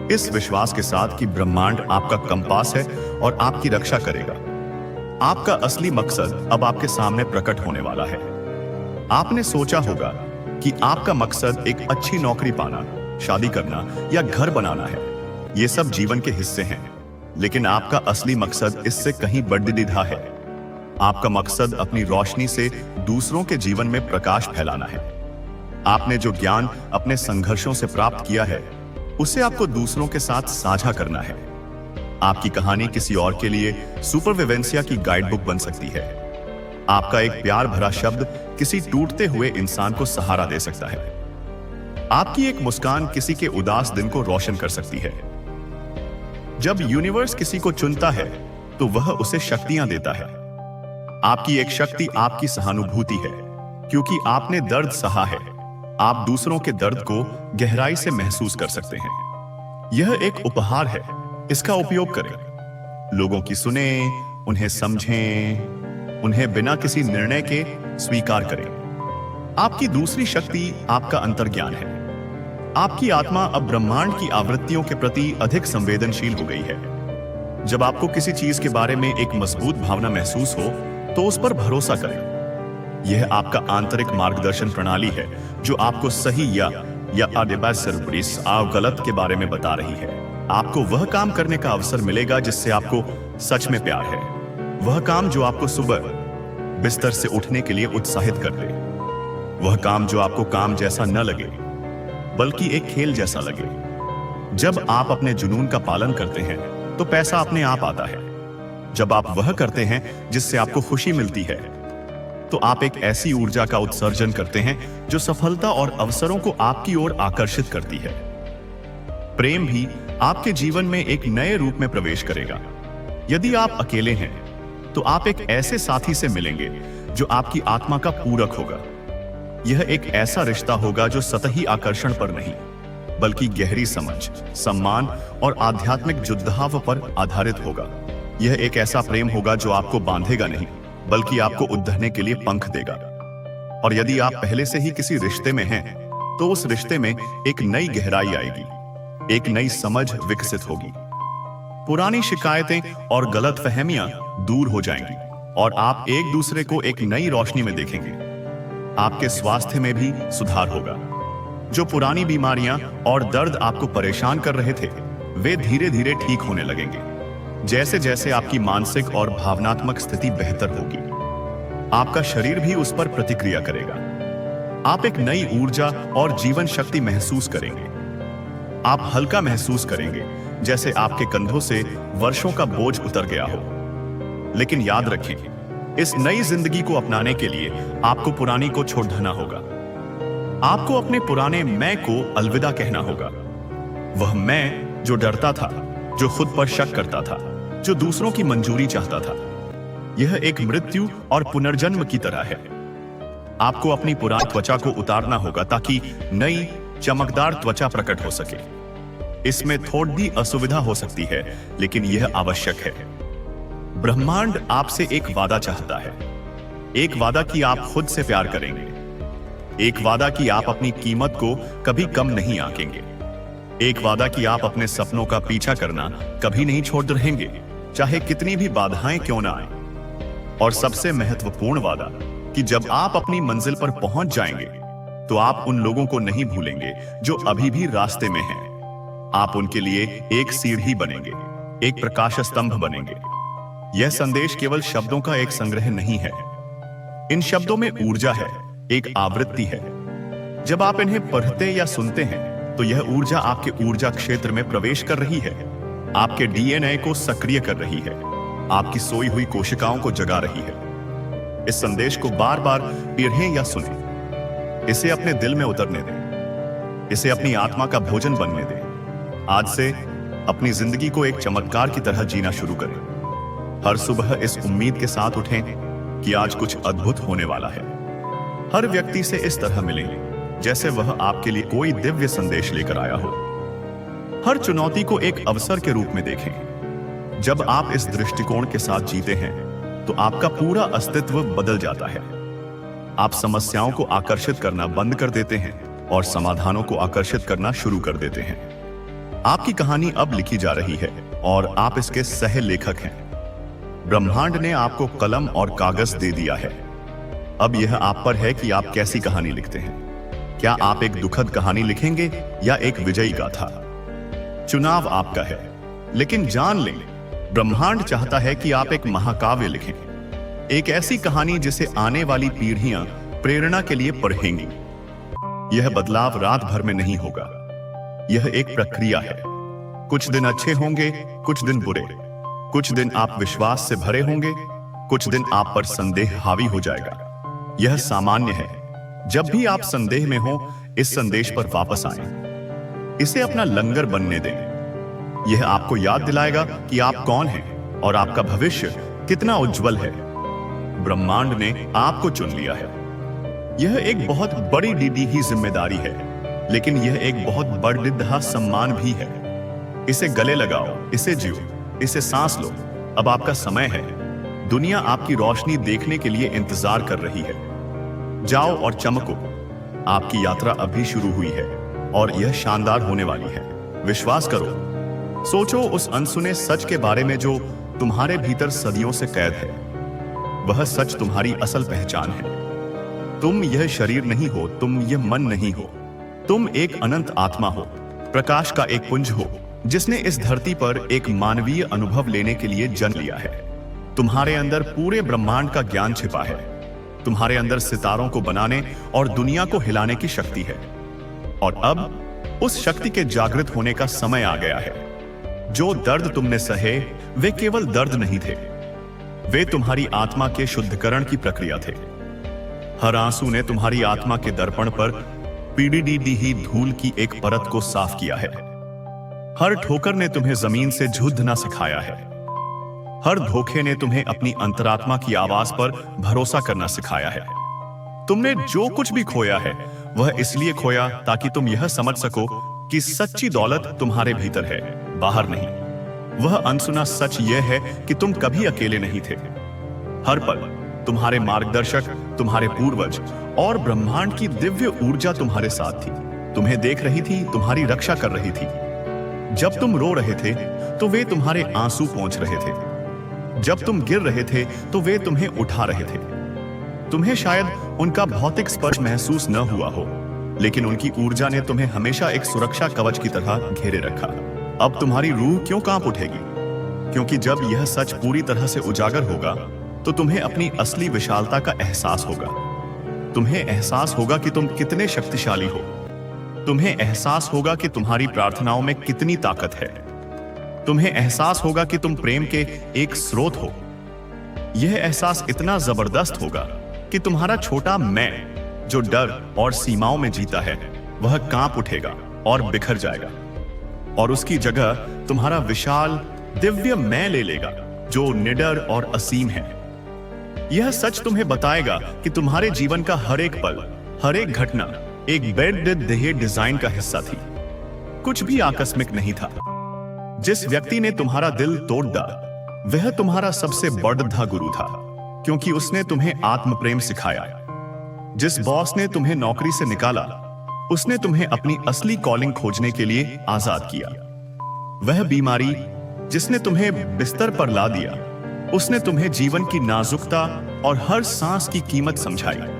इस विश्वास के साथ कि ब्रह्मांड आपका कंपास है और आपकी रक्षा करेगा। आपका असली मकसद अब आपके सामने प्रकट होने वाला है। आपने सोचा होगा कि आपका मकसद एक अच्छी नौकरी पाना, शादी करना या घर बनाना है। ये सब जीवन के हिस्से हैं, लेकिन आपका असली मकसद इससे कहीं बढ़ है। आपका मकसद अपनी रोशनी से दूसरों के जीवन में प्रकाश फैलाना है। आपने जो ज्ञान अपने संघर्षों से प्राप्त किया है, उसे आपको दूसरों के साथ साझा करना है। आपकी कहानी किसी और के लिए सुपरविवेंसिया की गाइड बुक बन सकती है। आपका एक प्यार भरा शब्द किसी टूटते हुए इंसान को सहारा दे सकता है। आपकी एक मुस्कान किसी के उदास दिन को रोशन कर सकती है। जब यूनिवर्स किसी को चुनता है तो वह उसे शक्तियां देता है। आपकी एक शक्ति आपकी सहानुभूति है, क्योंकि आपने दर्द सहा है। आप दूसरों के दर्द को गहराई से महसूस कर सकते हैं। यह एक उपहार है, इसका उपयोग करें। लोगों की सुने, उन्हें समझें, उन्हें बिना किसी निर्णय के स्वीकार करें। आपकी दूसरी शक्ति आपका अंतर्ज्ञान है। आपकी आत्मा अब ब्रह्मांड की आवृत्तियों के प्रति अधिक संवेदनशील हो गई है। जब आपको किसी चीज के बारे में एक मजबूत भावना महसूस हो तो उस पर भरोसा करें। यह आपका आंतरिक मार्गदर्शन प्रणाली है जो आपको सही या गलत के बारे में बता रही है। आपको वह काम करने का अवसर मिलेगा जिससे आपको सच में प्यार है। वह काम जो आपको सुबह बिस्तर से उठने के लिए उत्साहित कर दे। वह काम जो आपको काम जैसा न लगे बल्कि एक खेल जैसा लगे। जब आप अपने जुनून का पालन करते हैं तो पैसा अपने आप आता है। जब आप वह करते हैं जिससे आपको खुशी मिलती है तो आप एक ऐसी ऊर्जा का उत्सर्जन करते हैं जो सफलता और अवसरों को आपकी ओर आकर्षित करती है। प्रेम भी आपके जीवन में एक नए रूप में प्रवेश करेगा। यदि आप अकेले हैं तो आप एक ऐसे साथी से मिलेंगे जो आपकी आत्मा का पूरक होगा। यह एक ऐसा रिश्ता होगा जो सतही आकर्षण पर नहीं, बल्कि गहरी समझ, सम्मान और आध्यात्मिक जुड़ाव पर आधारित होगा। यह एक ऐसा प्रेम होगा जो आपको बांधेगा नहीं, बल्कि आपको उड़ने के लिए पंख देगा। और यदि आप पहले से ही किसी रिश्ते में हैं, तो उस रिश्ते में एक नई गहराई आएगी, एक नई समझ विकसित होगी। पुरानी शिकायतें और गलतफहमियां दूर हो जाएंगी और आप एक दूसरे को एक नई रोशनी में देखेंगे। आपके स्वास्थ्य में भी सुधार होगा। जो पुरानी बीमारियां और दर्द आपको परेशान कर रहे थे, वे धीरे धीरे ठीक होने लगेंगे। जैसे जैसे आपकी मानसिक और भावनात्मक स्थिति बेहतर होगी, आपका शरीर भी उस पर प्रतिक्रिया करेगा। आप एक नई ऊर्जा और जीवन शक्ति महसूस करेंगे। आप हल्का महसूस करेंगे, जैसे आपके कंधों से वर्षों का बोझ उतर गया हो। लेकिन याद रखें, इस नई जिंदगी को अपनाने के लिए आपको पुरानी को छोड़ देना होगा। आपको अपने पुराने मैं को अलविदा कहना होगा। वह मैं जो डरता था, जो खुद पर शक करता था, जो दूसरों की मंजूरी चाहता था। यह एक मृत्यु और पुनर्जन्म की तरह है। आपको अपनी पुरानी त्वचा को उतारना होगा ताकि नई चमकदार त्वचा प्रकट हो सके। इसमें थोड़ी असुविधा हो सकती है, लेकिन यह आवश्यक है। ब्रह्मांड आपसे एक वादा चाहता है। एक वादा कि आप खुद से प्यार करेंगे। एक वादा कि आप अपनी कीमत को कभी कम नहीं आंकेंगे। एक वादा कि आप अपने सपनों का पीछा करना कभी नहीं छोड़ रहेंगे, चाहे कितनी भी बाधाएं क्यों ना आए। और सबसे महत्वपूर्ण वादा कि जब आप अपनी मंजिल पर पहुंच जाएंगे, तो आप उन लोगों को नहीं भूलेंगे जो अभी भी रास्ते में हैं। आप उनके लिए एक सीढ़ी बनेंगे, एक प्रकाश स्तंभ बनेंगे। यह संदेश केवल शब्दों का एक संग्रह नहीं है। इन शब्दों में ऊर्जा है, एक आवृत्ति है। जब आप इन्हें पढ़ते या सुनते हैं, तो यह ऊर्जा आपके ऊर्जा क्षेत्र में प्रवेश कर रही है, आपके डीएनए को सक्रिय कर रही है, आपकी सोई हुई कोशिकाओं को जगा रही है। इस संदेश को बार बार पढ़ें या सुनें। इसे अपने दिल में उतरने दें। इसे अपनी आत्मा का भोजन बनने दें। आज से अपनी जिंदगी को एक चमत्कार की तरह जीना शुरू करें। हर सुबह इस उम्मीद के साथ उठें कि आज कुछ अद्भुत होने वाला है। हर व्यक्ति से इस तरह मिलेंगे जैसे वह आपके लिए कोई दिव्य संदेश लेकर आया हो। हर चुनौती को एक अवसर के रूप में देखें। जब आप इस दृष्टिकोण के साथ जीते हैं, तो आपका पूरा अस्तित्व बदल जाता है। आप समस्याओं को आकर्षित करना बंद कर देते हैं और समाधानों को आकर्षित करना शुरू कर देते हैं। आपकी कहानी अब लिखी जा रही है और आप इसके सह लेखक हैं। ब्रह्मांड ने आपको कलम और कागज दे दिया है। अब यह आप पर है कि आप कैसी कहानी लिखते हैं। क्या आप एक दुखद कहानी लिखेंगे या एक विजयी गाथा? चुनाव आपका है, लेकिन जान लें, ब्रह्मांड चाहता है कि आप एक महाकाव्य लिखें। एक ऐसी कहानी जिसे आने वाली पीढ़ियां प्रेरणा के लिए पढ़ेंगी। यह बदलाव रात भर में नहीं होगा। यह एक प्रक्रिया है। कुछ दिन अच्छे होंगे, कुछ दिन बुरे। कुछ दिन आप विश्वास से भरे होंगे, कुछ दिन आप पर संदेह हावी हो जाएगा। यह सामान्य है। जब भी आप संदेह में हो, इस संदेश पर वापस आएं। इसे अपना लंगर बनने दें। यह आपको याद दिलाएगा कि आप कौन हैं और आपका भविष्य कितना उज्जवल है। ब्रह्मांड ने आपको चुन लिया है। यह एक बहुत बड़ी डीडी ही जिम्मेदारी है, लेकिन यह एक बहुत बड़ा सम्मान भी है। इसे गले लगाओ, इसे जियो, इसे सांस लो। अब आपका समय है। दुनिया आपकी रोशनी देखने के लिए इंतजार कर रही है। जाओ और चमको। आपकी यात्रा अभी शुरू हुई है और यह शानदार होने वाली है। विश्वास करो। सोचो उस अनसुने सच के बारे में जो तुम्हारे भीतर सदियों से कैद है। वह सच तुम्हारी असल पहचान है। तुम यह शरीर नहीं हो, तुम यह मन नहीं हो। तुम एक अनंत आत्मा हो, प्रकाश का एक पुंज हो, जिसने इस धरती पर एक मानवीय अनुभव लेने के लिए जन्म लिया है। तुम्हारे अंदर पूरे ब्रह्मांड का ज्ञान छिपा है। तुम्हारे अंदर सितारों को बनाने और दुनिया को हिलाने की शक्ति है। और अब उस शक्ति के जागृत होने का समय आ गया है। जो दर्द तुमने सहे, वे केवल दर्द नहीं थे। वे तुम्हारी आत्मा के शुद्धिकरण की प्रक्रिया थे। हर आंसू ने तुम्हारी आत्मा के दर्पण पर पीढ़ी ही धूल की एक परत को साफ किया है। हर ठोकर ने तुम्हें जमीन से झुदना सिखाया है। हर धोखे ने तुम्हें अपनी अंतरात्मा की आवाज पर भरोसा करना सिखाया है। तुमने जो कुछ भी खोया है वह इसलिए खोया ताकि तुम यह समझ सको कि सच्ची दौलत तुम्हारे भीतर है, बाहर नहीं। वह अनसुना सच यह है कि तुम कभी अकेले नहीं थे। हर पल तुम्हारे मार्गदर्शक, तुम्हारे पूर्वज और ब्रह्मांड की दिव्य ऊर्जा तुम्हारे साथ थी, तुम्हें देख रही थी, तुम्हारी रक्षा कर रही थी। जब तुम रो रहे थे तो वे तुम्हारे आंसू पोंछ रहे थे। जब तुम गिर रहे थे तो वे तुम्हें उठा रहे थे। तुम्हें शायद उनका भौतिक स्पर्श महसूस न हुआ हो, लेकिन उनकी ऊर्जा ने तुम्हें हमेशा एक सुरक्षा कवच की तरह घेरे रखा। अब तुम्हारी रूह क्यों कांप उठेगी? क्योंकि जब यह सच पूरी तरह से उजागर होगा तो तुम्हें अपनी असली विशालता का एहसास होगा। तुम्हें एहसास होगा कि तुम कितने शक्तिशाली हो। तुम्हें एहसास होगा कि तुम्हारी प्रार्थनाओं में कितनी ताकत है। तुम्हें एहसास होगा कि तुम प्रेम के एक स्रोत हो। यह एहसास इतना जबरदस्त होगा कि तुम्हारा छोटा मैं, जो डर और सीमाओं में जीता है, वह कांप उठेगा और बिखर जाएगा, और उसकी जगह तुम्हारा विशाल दिव्य मैं ले लेगा, जो निडर और असीम है। यह सच तुम्हें बताएगा कि तुम्हारे जीवन का हर एक पल, हर एक घटना एक बेड डिजाइन का हिस्सा थी। कुछ भी आकस्मिक नहीं था। जिस व्यक्ति ने तुम्हारा दिल तोड़ डाला वह तुम्हारा सबसे बड़ा गुरु था, क्योंकि उसने तुम्हें आत्म प्रेम सिखाया। जिस बॉस ने तुम्हें नौकरी से निकाला उसने तुम्हें अपनी असली कॉलिंग खोजने के लिए आजाद किया। वह बीमारी जिसने तुम्हें बिस्तर पर ला दिया उसने तुम्हें जीवन की नाजुकता और हर सांस की कीमत समझाई।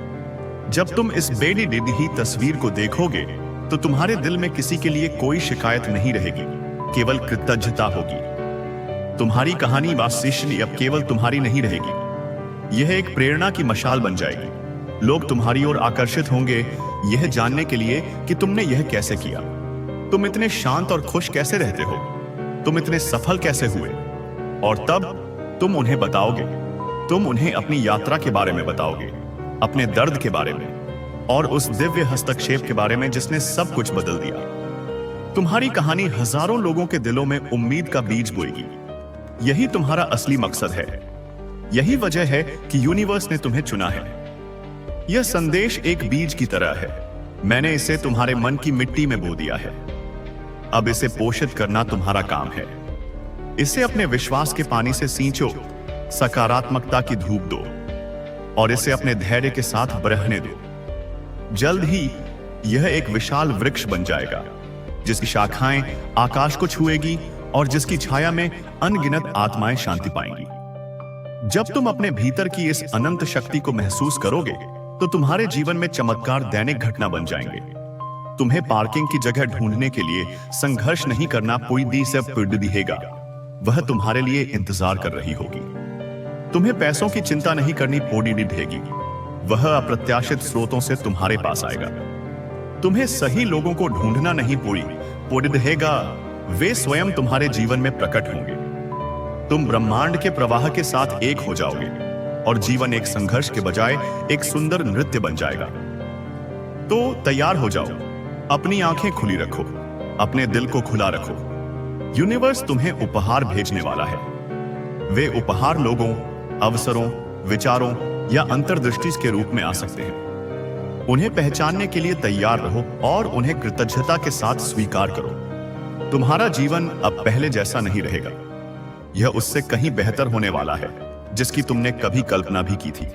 जब तुम इस बेडी तस्वीर को देखोगे तो तुम्हारे दिल में किसी के लिए कोई शिकायत नहीं रहेगी, केवल कृतज्ञता होगी। तुम्हारी कहानी वास्तविक अब केवल तुम्हारी नहीं रहेगी, यह एक प्रेरणा की मशाल बन जाएगी। लोग तुम्हारी ओर आकर्षित होंगे यह जानने के लिए कि तुमने यह कैसे किया। तुम इतने शांत और खुश कैसे रहते हो, तुम इतने सफल कैसे हुए। और तब तुम उन्हें बताओगे, तुम उन्हें अपनी यात्रा के बारे में बताओगे, अपने दर्द के बारे में और उस दिव्य हस्तक्षेप के बारे में जिसने सब कुछ बदल दिया। तुम्हारी कहानी हजारों लोगों के दिलों में उम्मीद का बीज बोएगी। यही तुम्हारा असली मकसद है। यही वजह है कि यूनिवर्स ने तुम्हें चुना है। यह संदेश एक बीज की तरह है। मैंने इसे तुम्हारे मन की मिट्टी में बो दिया है। अब इसे पोषित करना तुम्हारा काम है। इसे अपने विश्वास के पानी से सींचो, सकारात्मकता की धूप दो और इसे अपने धैर्य के साथ बरहने दो। जल्द ही यह एक विशाल वृक्ष बन जाएगा जिसकी शाखाएं आकाश को छुएगी और जिसकी छाया में अनगिनत आत्माएं शांति पाएंगी। जब तुम अपने भीतर की इस अनंत शक्ति को महसूस करोगे तो तुम्हारे जीवन में चमत्कार दैनिक घटना बन जाएंगे। तुम्हें पार्किंग की जगह ढूंढने के लिए संघर्ष नहीं करना कोई से दिखेगा, वह तुम्हारे लिए इंतजार कर रही होगी। तुम्हें पैसों की चिंता नहीं करनी पड़ेगी, वह अप्रत्याशित स्रोतों से तुम्हारे पास आएगा। तुम्हें सही लोगों को ढूंढना नहीं पड़ेगा, वे स्वयं तुम्हारे जीवन में प्रकट होंगे। तुम ब्रह्मांड के प्रवाह के साथ एक हो जाओगे और जीवन एक संघर्ष के बजाय एक सुंदर नृत्य बन जाएगा। तो तैयार हो जाओ, अपनी आंखें खुली रखो, अपने दिल को खुला रखो। यूनिवर्स तुम्हें उपहार भेजने वाला है। वे उपहार लोगों, अवसरों, विचारों या अंतर्दृष्टि के रूप में आ सकते हैं। उन्हें पहचानने के लिए तैयार रहो और उन्हें कृतज्ञता के साथ स्वीकार करो। तुम्हारा जीवन अब पहले जैसा नहीं रहेगा। यह उससे कहीं बेहतर होने वाला है जिसकी तुमने कभी कल्पना भी की थी।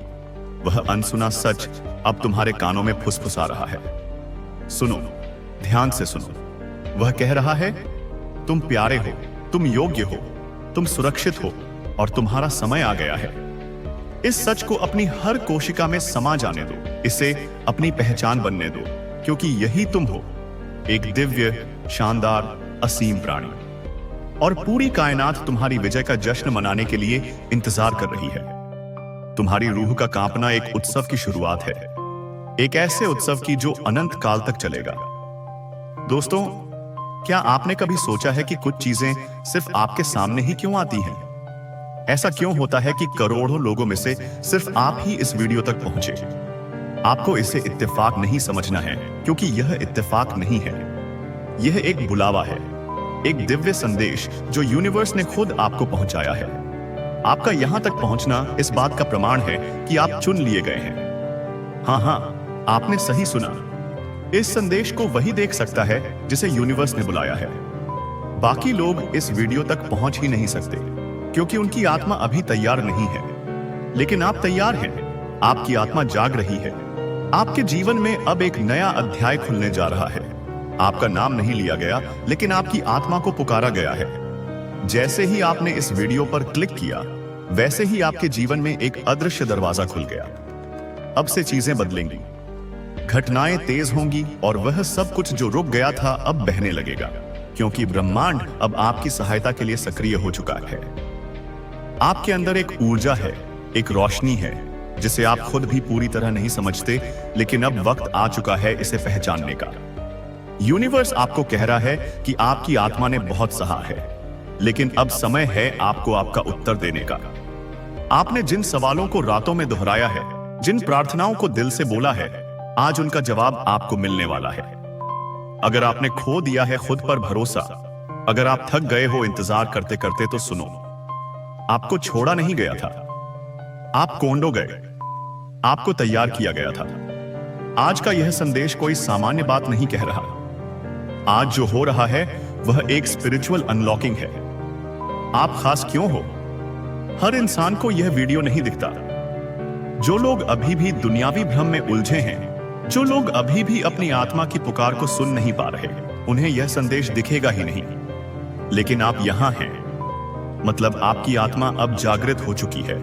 वह अनसुना सच अब तुम्हारे कानों में फुसफुसा रहा है। सुनो, ध्यान से सुनो। वह कह रहा है, तुम प्यारे हो, तुम योग्य हो, तुम सुरक्षित हो और तुम्हारा समय आ गया है। इस सच को अपनी हर कोशिका में समा जाने दो, इसे अपनी पहचान बनने दो, क्योंकि यही तुम हो, एक दिव्य, शानदार, असीम प्राणी। और पूरी कायनात तुम्हारी विजय का जश्न मनाने के लिए इंतजार कर रही है। तुम्हारी रूह का कांपना एक उत्सव की शुरुआत है, एक ऐसे उत्सव की जो अनंत काल तक चलेगा। दोस्तों, क्या आपने कभी सोचा है कि कुछ चीजें सिर्फ आपके सामने ही क्यों आती हैं? ऐसा क्यों होता है कि करोड़ों लोगों में से सिर्फ आप ही इस वीडियो तक पहुंचे? आपको इसे इत्तेफाक नहीं समझना है, क्योंकि यह इत्तेफाक नहीं है। यह एक बुलावा है, एक दिव्य संदेश जो यूनिवर्स ने खुद आपको पहुंचाया है। आपका यहां तक पहुंचना इस बात का प्रमाण है कि आप चुन लिए गए हैं। हाँ, आपने सही सुना। इस संदेश को वही देख सकता है जिसे यूनिवर्स ने बुलाया है। बाकी लोग इस वीडियो तक पहुंच ही नहीं सकते, क्योंकि उनकी आत्मा अभी तैयार नहीं है। लेकिन आप तैयार हैं। आपकी आत्मा जाग रही है। आपके जीवन में अब एक नया अध्याय खुलने जा रहा है। आपका नाम नहीं लिया गया, लेकिन आपकी आत्मा को पुकारा गया है। जैसे ही आपने इस वीडियो पर क्लिक किया, वैसे ही आपके जीवन में एक अदृश्य दरवाजा खुल गया। अब से चीजें बदलेंगी, घटनाएं तेज होंगी और वह सब कुछ जो रुक गया था अब बहने लगेगा, क्योंकि ब्रह्मांड अब आपकी सहायता के लिए सक्रिय हो चुका है। आपके अंदर एक ऊर्जा है, एक रोशनी है, जिसे आप खुद भी पूरी तरह नहीं समझते, लेकिन अब वक्त आ चुका है इसे पहचानने का। यूनिवर्स आपको कह रहा है कि आपकी आत्मा ने बहुत सहा है, लेकिन अब समय है आपको आपका उत्तर देने का। आपने जिन सवालों को रातों में दोहराया है, जिन प्रार्थनाओं को दिल से बोला है, आज उनका जवाब आपको मिलने वाला है। अगर आपने खो दिया है खुद पर भरोसा, अगर आप थक गए हो इंतजार करते करते, तो सुनो, आपको छोड़ा नहीं गया था। आप कोंडो गए, आपको तैयार किया गया था। आज का यह संदेश कोई सामान्य बात नहीं कह रहा। आज जो हो रहा है वह एक स्पिरिचुअल अनलॉकिंग है। आप खास क्यों हो? हर इंसान को यह वीडियो नहीं दिखता। जो लोग अभी भी दुनियावी भ्रम में उलझे हैं, जो लोग अभी भी अपनी आत्मा की पुकार को सुन नहीं पा रहे, उन्हें यह संदेश दिखेगा ही नहीं। लेकिन आप यहां हैं, मतलब आपकी आत्मा अब जागृत हो चुकी है।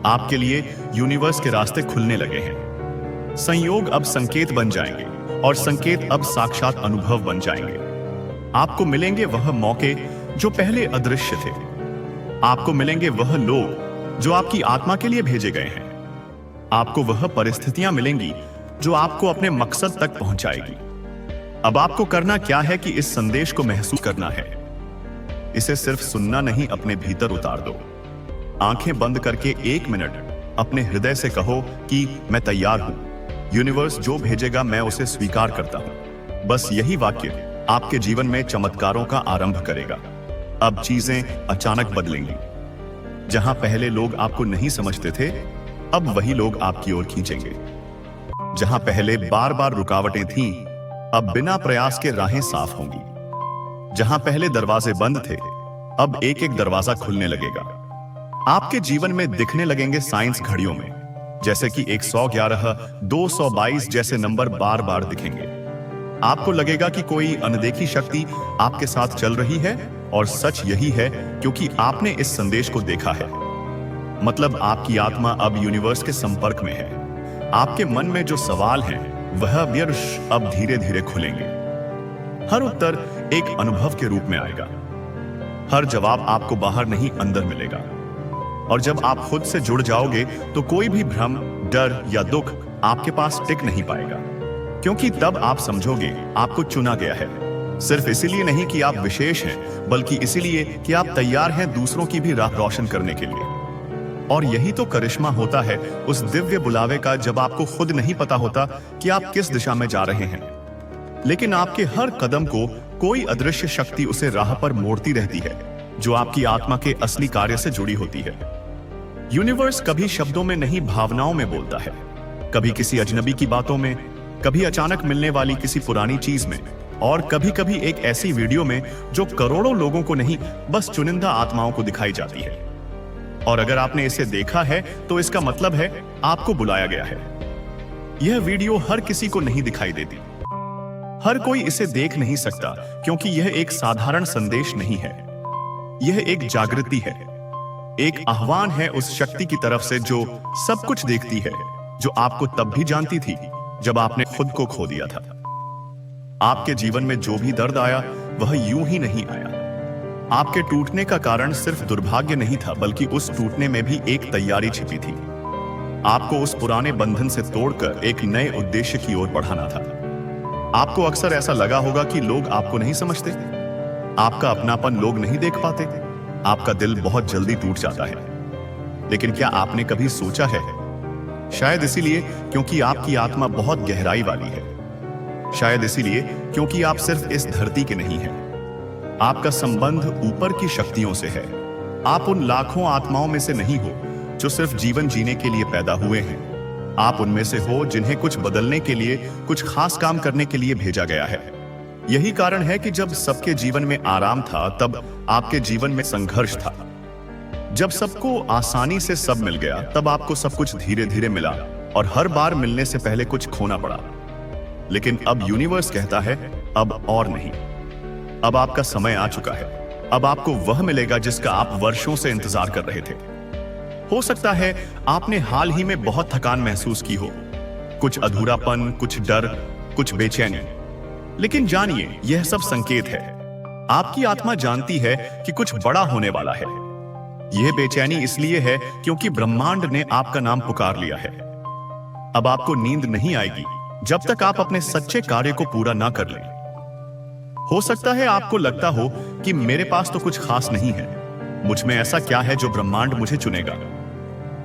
आपके लिए यूनिवर्स के रास्ते खुलने लगे हैं। संयोग अब संकेत बन जाएंगे और संकेत अब साक्षात अनुभव बन जाएंगे। आपको मिलेंगे वह मौके जो पहले अदृश्य थे। आपको मिलेंगे वह लोग जो आपकी आत्मा के लिए भेजे गए हैं। आपको वह परिस्थितियां मिलेंगी जो आपको अपने मकसद तक पहुंचाएगी। अब आपको करना क्या है कि इस संदेश को महसूस करना है। इसे सिर्फ सुनना नहीं, अपने भीतर उतार दो। आंखें बंद करके 1 मिनट अपने हृदय से कहो कि मैं तैयार हूं। यूनिवर्स जो भेजेगा मैं उसे स्वीकार करता हूं। बस यही वाक्य आपके जीवन में चमत्कारों का आरंभ करेगा। अब चीजें अचानक बदलेंगी। जहां पहले लोग आपको नहीं समझते थे, अब वही लोग आपकी ओर खींचेंगे। जहां पहले बार बार रुकावटें थीं, अब बिना प्रयास के राहें साफ होंगी। जहां पहले दरवाजे बंद थे, अब एक एक दरवाजा खुलने लगेगा। आपके जीवन में दिखने लगेंगे साइंस घड़ियों में, जैसे कि 111, 222 जैसे नंबर बार बार दिखेंगे। आपको लगेगा कि कोई अनदेखी शक्ति आपके साथ चल रही है, और सच यही है, क्योंकि आपने इस संदेश को देखा है। मतलब आपकी आत्मा अब यूनिवर्स के संपर्क में है। आपके मन में जो सवाल हैं, वह व्यर्थ अब धीरे धीरे खुलेंगे। हर उत्तर एक अनुभव के रूप में आएगा। हर जवाब आपको बाहर नहीं, अंदर मिलेगा। और जब आप खुद से जुड़ जाओगे, तो कोई भी भ्रम, डर या दुख आपके पास टिक नहीं पाएगा, क्योंकि तब आप समझोगे आपको चुना गया है। सिर्फ इसीलिए नहीं कि आप विशेष हैं, बल्कि इसीलिए कि आप तैयार हैं दूसरों की भी राह रोशन करने के लिए। और यही तो करिश्मा होता है उस दिव्य बुलावे का, जब आपको खुद नहीं पता होता कि आप किस दिशा में जा रहे हैं, लेकिन आपके हर कदम को कोई अदृश्य शक्ति उसे राह पर मोड़ती रहती है, जो आपकी आत्मा के असली कार्य से जुड़ी होती है। यूनिवर्स कभी शब्दों में नहीं, भावनाओं में बोलता है। कभी किसी अजनबी की बातों में, कभी अचानक मिलने वाली किसी पुरानी चीज में, और कभी कभी एक ऐसी वीडियो में जो करोड़ों लोगों को नहीं, बस चुनिंदा आत्माओं को दिखाई जाती है। और अगर आपने इसे देखा है, तो इसका मतलब है आपको बुलाया गया है। यह वीडियो हर किसी को नहीं दिखाई देती। हर कोई इसे देख नहीं सकता, क्योंकि यह एक साधारण संदेश नहीं है। यह एक जागृति है, एक आह्वान है उस शक्ति की तरफ से जो सब कुछ देखती है, जो आपको तब भी जानती थी जब आपने खुद को खो दिया था। आपके जीवन में जो भी दर्द आया, वह यूं ही नहीं आया। आपके टूटने का कारण सिर्फ दुर्भाग्य नहीं था, बल्कि उस टूटने में भी एक तैयारी छिपी थी। आपको उस पुराने बंधन से तोड़कर एक नए उद्देश्य की ओर बढ़ाना था। आपको अक्सर ऐसा लगा होगा कि लोग आपको नहीं समझते, आपका अपनापन लोग नहीं देख पाते, आपका दिल बहुत जल्दी टूट जाता है। लेकिन क्या आपने कभी सोचा है, शायद इसीलिए क्योंकि आपकी आत्मा बहुत गहराई वाली है। शायद इसीलिए क्योंकि आप सिर्फ इस धरती के नहीं हैं। आपका संबंध ऊपर की शक्तियों से है। आप उन लाखों आत्माओं में से नहीं हो जो सिर्फ जीवन जीने के लिए पैदा हुए हैं। आप उनमें से हो जिन्हें कुछ बदलने के लिए, कुछ खास काम करने के लिए भेजा गया है। यही कारण है कि जब सबके जीवन में आराम था, तब आपके जीवन में संघर्ष था। जब सबको आसानी से सब मिल गया, तब आपको सब कुछ धीरे धीरे मिला और हर बार मिलने से पहले कुछ खोना पड़ा। लेकिन अब यूनिवर्स कहता है, अब और नहीं। अब आपका समय आ चुका है। अब आपको वह मिलेगा जिसका आप वर्षों से इंतजार कर रहे थे। हो सकता है आपने हाल ही में बहुत थकान महसूस की हो, कुछ अधूरापन, कुछ डर, कुछ बेचैनी। लेकिन जानिए, यह सब संकेत है। आपकी आत्मा जानती है कि कुछ बड़ा होने वाला है। यह बेचैनी इसलिए है क्योंकि ब्रह्मांड ने आपका नाम पुकार लिया है। अब आपको नींद नहीं आएगी जब तक आप अपने सच्चे कार्य को पूरा ना कर लें। हो सकता है आपको लगता हो कि मेरे पास तो कुछ खास नहीं है, मुझ में ऐसा क्या है जो ब्रह्मांड मुझे चुनेगा।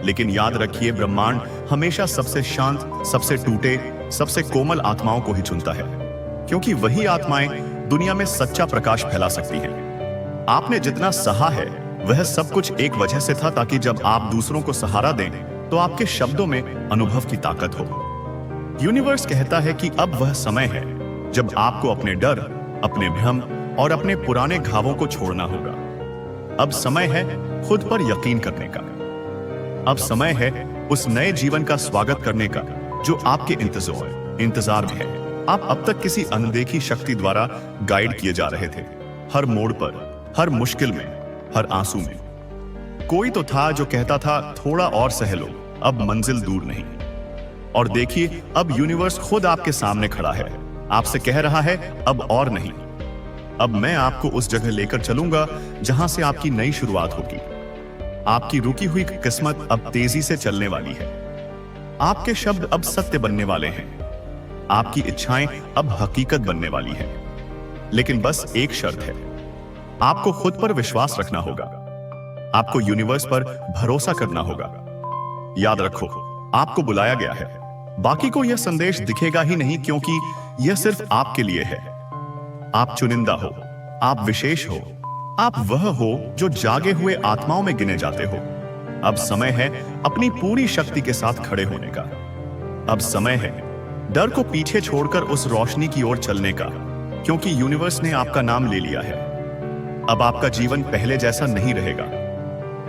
लेकिन याद रखिए, ब्रह्मांड हमेशा सबसे शांत, सबसे टूटे, सबसे कोमल आत्माओं को ही चुनता है, क्योंकि वही आत्माएं दुनिया में सच्चा प्रकाश फैला सकती हैं। आपने जितना सहा है वह सब कुछ एक वजह से था, ताकि जब आप दूसरों को सहारा दें तो आपके शब्दों में अनुभव की ताकत हो। यूनिवर्स कहता है कि अब वह समय है जब आपको अपने डर, अपने भ्रम और अपने पुराने घावों को छोड़ना होगा। अब समय है खुद पर यकीन करने का। अब समय है उस नए जीवन का स्वागत करने का जो आपके इंतजार में है। आप अब तक किसी अनदेखी शक्ति द्वारा गाइड किए जा रहे थे। हर मोड़ पर, हर मुश्किल में, हर आंसू में कोई तो था जो कहता था, थोड़ा और सह लो, अब मंजिल दूर नहीं। और देखिए, अब यूनिवर्स खुद आपके सामने खड़ा है, आपसे कह रहा है, अब और नहीं। अब मैं आपको उस जगह लेकर चलूंगा जहां से आपकी नई शुरुआत होगी। आपकी रुकी हुई किस्मत अब तेजी से चलने वाली है। आपके शब्द अब सत्य बनने वाले हैं। आपकी इच्छाएं अब हकीकत बनने वाली हैं। लेकिन बस एक शर्त है, आपको खुद पर विश्वास रखना होगा। आपको यूनिवर्स पर भरोसा करना होगा। याद रखो, आपको बुलाया गया है। बाकी को यह संदेश दिखेगा ही नहीं, क्योंकि यह सिर्फ आपके लिए है। आप चुनिंदा हो, आप विशेष हो, आप वह हो जो जागे हुए आत्माओं में गिने जाते हो। अब समय है अपनी पूरी शक्ति के साथ खड़े होने का। अब समय है डर को पीछे छोड़कर उस रोशनी की ओर चलने का, क्योंकि यूनिवर्स ने आपका नाम ले लिया है। अब आपका जीवन पहले जैसा नहीं रहेगा।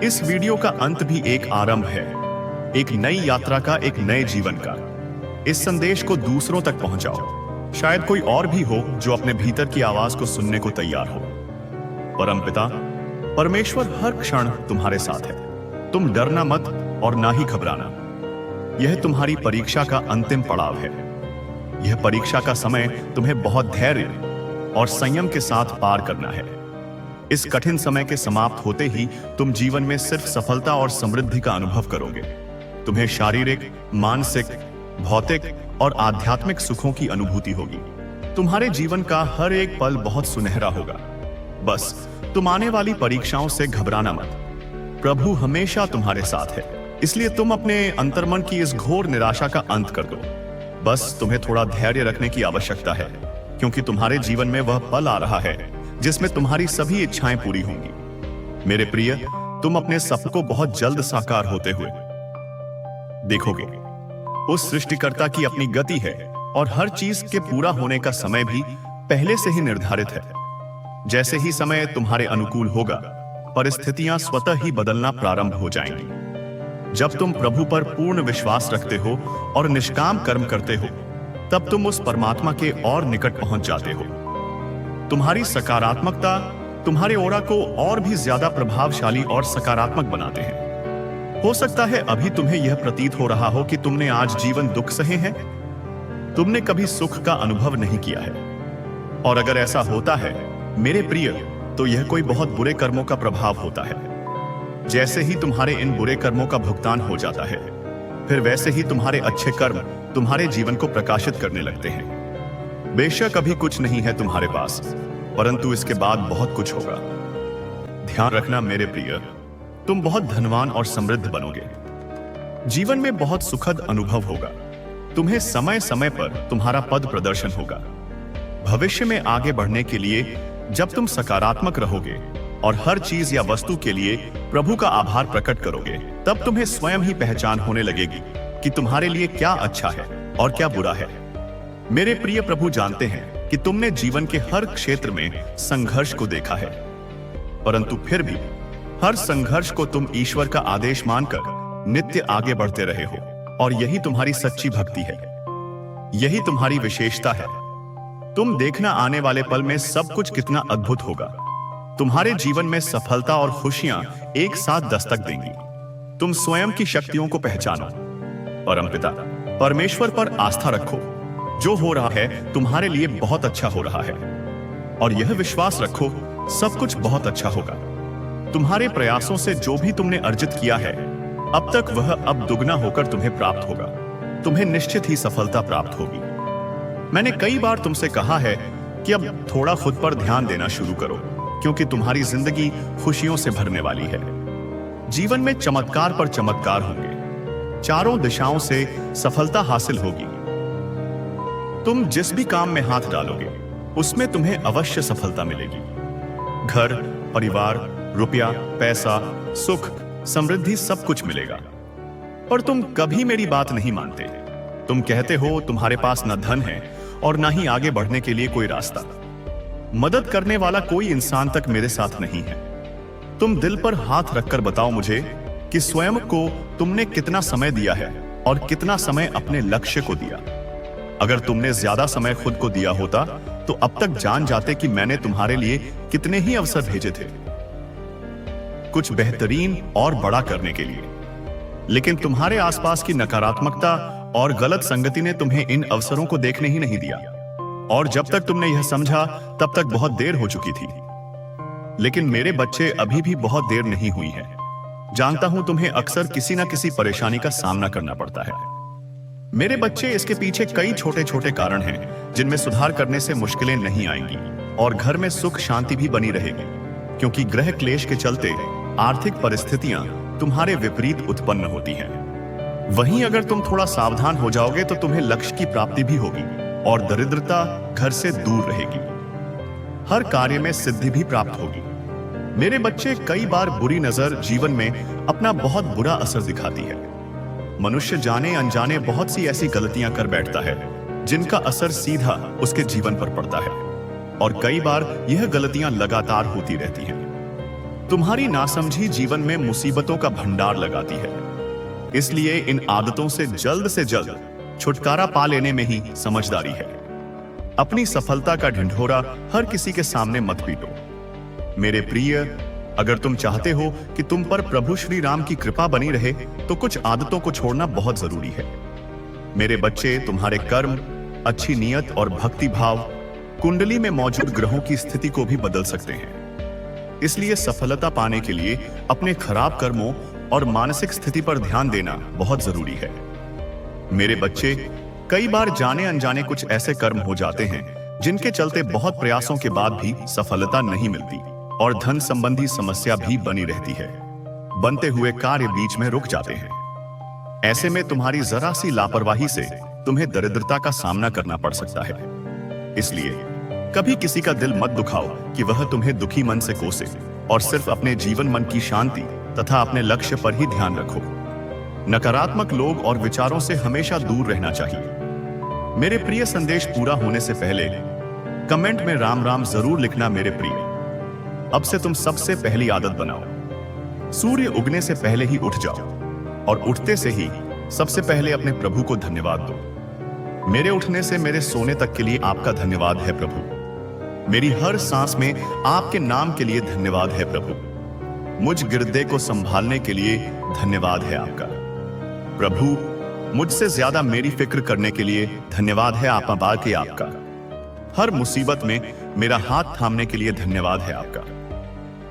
इस वीडियो का अंत भी एक आरंभ है, एक नई यात्रा का, एक नए जीवन का। इस संदेश को दूसरों तक पहुंचाओ। शायद कोई और भी हो जो अपने भीतर की आवाज को सुनने को तैयार हो। परमपिता परमेश्वर हर क्षण तुम्हारे साथ है। तुम डरना मत और ना ही घबराना। यह तुम्हारी परीक्षा का अंतिम पड़ाव है। यह परीक्षा का समय तुम्हें बहुत धैर्य और संयम के साथ पार करना है। इस कठिन समय के समाप्त होते ही तुम जीवन में सिर्फ सफलता और समृद्धि का अनुभव करोगे। तुम्हें शारीरिक, मानसिक, भौतिक और आध्यात्मिक सुखों की अनुभूति होगी। तुम्हारे जीवन का हर एक पल बहुत सुनहरा होगा। बस तुम आने वाली परीक्षाओं से घबराना मत। प्रभु हमेशा तुम्हारे साथ है, इसलिए तुम अपने अंतर्मन की इस घोर निराशा का अंत कर दो। बस तुम्हें थोड़ा धैर्य रखने की आवश्यकता है, क्योंकि तुम्हारे जीवन में वह पल आ रहा है जिसमें तुम्हारी सभी इच्छाएं पूरी होंगी। मेरे प्रिय, तुम अपने सपनों को बहुत जल्द साकार होते हुए देखोगे। उस सृष्टिकर्ता की अपनी गति है और हर चीज के पूरा होने का समय भी पहले से ही निर्धारित है। जैसे ही समय तुम्हारे अनुकूल होगा, परिस्थितियां स्वतः ही बदलना प्रारंभ हो जाएंगी। जब तुम प्रभु पर पूर्ण विश्वास रखते हो और निष्काम कर्म करते हो, तब तुम उस परमात्मा के और निकट पहुंच जाते हो। तुम्हारी सकारात्मकता तुम्हारे ओरा को और भी ज्यादा प्रभावशाली और सकारात्मक बनाते हैं। हो सकता है अभी तुम्हें यह प्रतीत हो रहा हो कि तुमने आज जीवन दुख सहे हैं, तुमने कभी सुख का अनुभव नहीं किया है। और अगर ऐसा होता है मेरे प्रिय, तो यह कोई बहुत बुरे कर्मों का प्रभाव होता है। जैसे ही तुम्हारे इन बुरे कर्मों का भुगतान हो जाता है, फिर वैसे ही तुम्हारे अच्छे कर्म तुम्हारे जीवन को प्रकाशित करने लगते हैं। बेशक अभी कुछ नहीं है तुम्हारे पास, परंतु इसके बाद बहुत कुछ होगा। ध्यान रखना मेरे प्रिय, तुम बहुत धनवान और समृद्ध बनोगे। जीवन में बहुत सुखद अनुभव होगा। तुम्हें समय समय पर तुम्हारा पद प्रदर्शन होगा। भविष्य में आगे बढ़ने के लिए जब तुम सकारात्मक रहोगे और हर चीज या वस्तु के लिए प्रभु का आभार प्रकट करोगे, तब तुम्हें स्वयं ही पहचान होने लगेगी कि तुम्हारे लिए क्या अच्छा है और क्या बुरा है। मेरे प्रिय प्रभु जानते हैं कि तुमने जीवन के हर क्षेत्र में संघर्ष को देखा है, परंतु फिर भी हर संघर्ष को तुम ईश्वर का आदेश मानकर नित्य आगे बढ़ते रहे हो, और यही तुम्हारी सच्ची भक्ति है, यही तुम्हारी विशेषता है। तुम देखना आने वाले पल में सब कुछ कितना अद्भुत होगा। तुम्हारे जीवन में सफलता और खुशियां एक साथ दस्तक देंगी। तुम स्वयं की शक्तियों को पहचानो, परमपिता परमेश्वर पर आस्था रखो। जो हो रहा है तुम्हारे लिए बहुत अच्छा हो रहा है, और यह विश्वास रखो सब कुछ बहुत अच्छा होगा। तुम्हारे प्रयासों से जो भी तुमने अर्जित किया है अब तक, वह अब दुगना होकर तुम्हें प्राप्त होगा। तुम्हें निश्चित ही सफलता प्राप्त होगी। मैंने कई बार तुमसे कहा है कि अब थोड़ा खुद पर ध्यान देना शुरू करो, क्योंकि तुम्हारी जिंदगी खुशियों से भरने वाली है। जीवन में चमत्कार पर चमत्कार होंगे। चारों दिशाओं से सफलता हासिल होगी। तुम जिस भी काम में हाथ डालोगे उसमें तुम्हें अवश्य सफलता मिलेगी। घर, परिवार, रुपया, पैसा, सुख, समृद्धि सब कुछ मिलेगा। पर तुम कभी मेरी बात नहीं मानते। तुम कहते हो तुम्हारे पास न धन है और न ही आगे बढ़ने के लिए कोई रास्ता। मदद करने वाला कोई इंसान तक मेरे साथ नहीं है। तुम दिल पर हाथ रखकर बताओ मुझे कि स्वयं को तुमने कितना समय दिया है और कितना समय अपने लक्ष्य को दिया। अगर तुमने ज्यादा समय खुद को दिया होता तो अब तक जान जाते कि मैंने तुम्हारे लिए कितने ही अवसर भेजे थे, कुछ बेहतरीन और बड़ा करने के लिए। लेकिन तुम्हारे आसपास की नकारात्मकता और गलत संगति ने तुम्हें इन अवसरों को देखने ही नहीं दिया, और जब तक तुमने यह समझा तब तक बहुत देर हो चुकी थी। लेकिन मेरे बच्चे, अभी भी बहुत देर नहीं हुई है। जानता हूं तुम्हें अक्सर किसी न किसी परेशानी का सामना करना पड़ता है। मेरे बच्चे, इसके पीछे कई छोटे छोटे कारण हैं जिनमें सुधार करने से मुश्किलें नहीं आएंगी और घर में सुख शांति भी बनी रहेगी, क्योंकि ग्रह क्लेश के चलते आर्थिक परिस्थितियां तुम्हारे विपरीत उत्पन्न होती हैं। वहीं अगर तुम थोड़ा सावधान हो जाओगे तो तुम्हें लक्ष्य की प्राप्ति भी होगी और दरिद्रता घर से दूर रहेगी। हर कार्य में सिद्धि भी प्राप्त होगी। मेरे बच्चे, कई बार बुरी नजर जीवन में अपना बहुत बुरा असर दिखाती है। मनुष्य जाने अनजाने बहुत सी ऐसी गलतियां कर बैठता है जिनका असर सीधा उसके जीवन पर पड़ता है, और कई बार यह गलतियां लगातार होती रहती हैं। तुम्हारी नासमझी जीवन में मुसीबतों का भंडार लगाती है, इसलिए इन आदतों से जल्द छुटकारा पा लेने में ही समझदारी है। अपनी सफलता का ढिंढोरा हर किसी के सामने मत पीटो। मेरे प्रिय, अगर तुम चाहते हो कि तुम पर प्रभु श्री राम की कृपा बनी रहे तो कुछ आदतों को छोड़ना बहुत जरूरी है। मेरे बच्चे, तुम्हारे कर्म, अच्छी नीयत और भक्ति भाव कुंडली में मौजूद ग्रहों की स्थिति को भी बदल सकते हैं। इसलिए सफलता पाने के लिए अपने खराब कर्मों और मानसिक स्थिति पर ध्यान देना बहुत जरूरी है। मेरे बच्चे, कई बार जाने अनजाने कुछ ऐसे कर्म हो जाते हैं जिनके चलते बहुत प्रयासों के बाद भी सफलता नहीं मिलती और धन संबंधी समस्या भी बनी रहती है। बनते हुए कार्य बीच में रुक जाते हैं। ऐसे में तुम्हारी जरा सी लापरवाही से तुम्हें दरिद्रता का सामना करना पड़ सकता है। इसलिए कभी किसी का दिल मत दुखाओ कि वह तुम्हें दुखी मन से कोसे, और सिर्फ अपने जीवन मन की शांति तथा अपने लक्ष्य पर ही ध्यान रखो। नकारात्मक लोग और विचारों से हमेशा दूर रहना चाहिए। मेरे प्रिय, संदेश पूरा होने से पहले कमेंट में राम राम जरूर लिखना। मेरे प्रिय, अब से तुम सबसे पहली आदत बनाओ, सूर्य उगने से पहले ही उठ जाओ और उठते से ही सबसे पहले अपने प्रभु को धन्यवाद दो। मेरे उठने से मेरे सोने तक के लिए आपका धन्यवाद है प्रभु। मेरी हर सांस में आपके नाम के लिए धन्यवाद है प्रभु। मुझ गिरदे को संभालने के लिए धन्यवाद है आपका प्रभु। मुझसे ज्यादा मेरी फिक्र करने के लिए धन्यवाद है आपका। हर मुसीबत में मेरा हाथ थामने के लिए धन्यवाद है आपका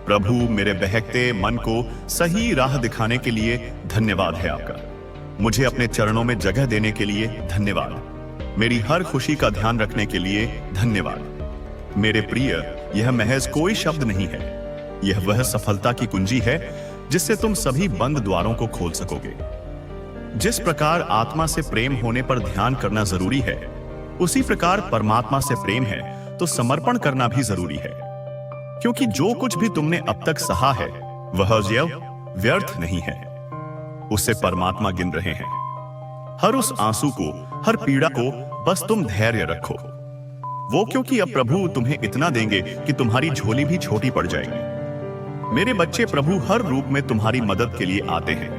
प्रभु। मेरे बहकते मन को सही राह दिखाने के लिए धन्यवाद है आपका। मुझे अपने चरणों में जगह देने के लिए धन्यवाद। मेरी हर खुशी का ध्यान रखने के लिए धन्यवाद। मेरे प्रिय, यह महज कोई शब्द नहीं है, यह वह सफलता की कुंजी है जिससे तुम सभी बंद द्वारों को खोल सकोगे। जिस प्रकार आत्मा से प्रेम होने पर ध्यान करना जरूरी है, उसी प्रकार परमात्मा से प्रेम है तो समर्पण करना भी जरूरी है। क्योंकि जो कुछ भी तुमने अब तक सहा है वह व्यर्थ नहीं है, उसे परमात्मा गिन रहे हैं। हर उस आंसू को, हर पीड़ा को बस तुम धैर्य रखो। वो क्योंकि अब प्रभु तुम्हें इतना देंगे कि तुम्हारी झोली भी छोटी पड़ जाएगी। मेरे बच्चे, प्रभु हर रूप में तुम्हारी मदद के लिए आते हैं,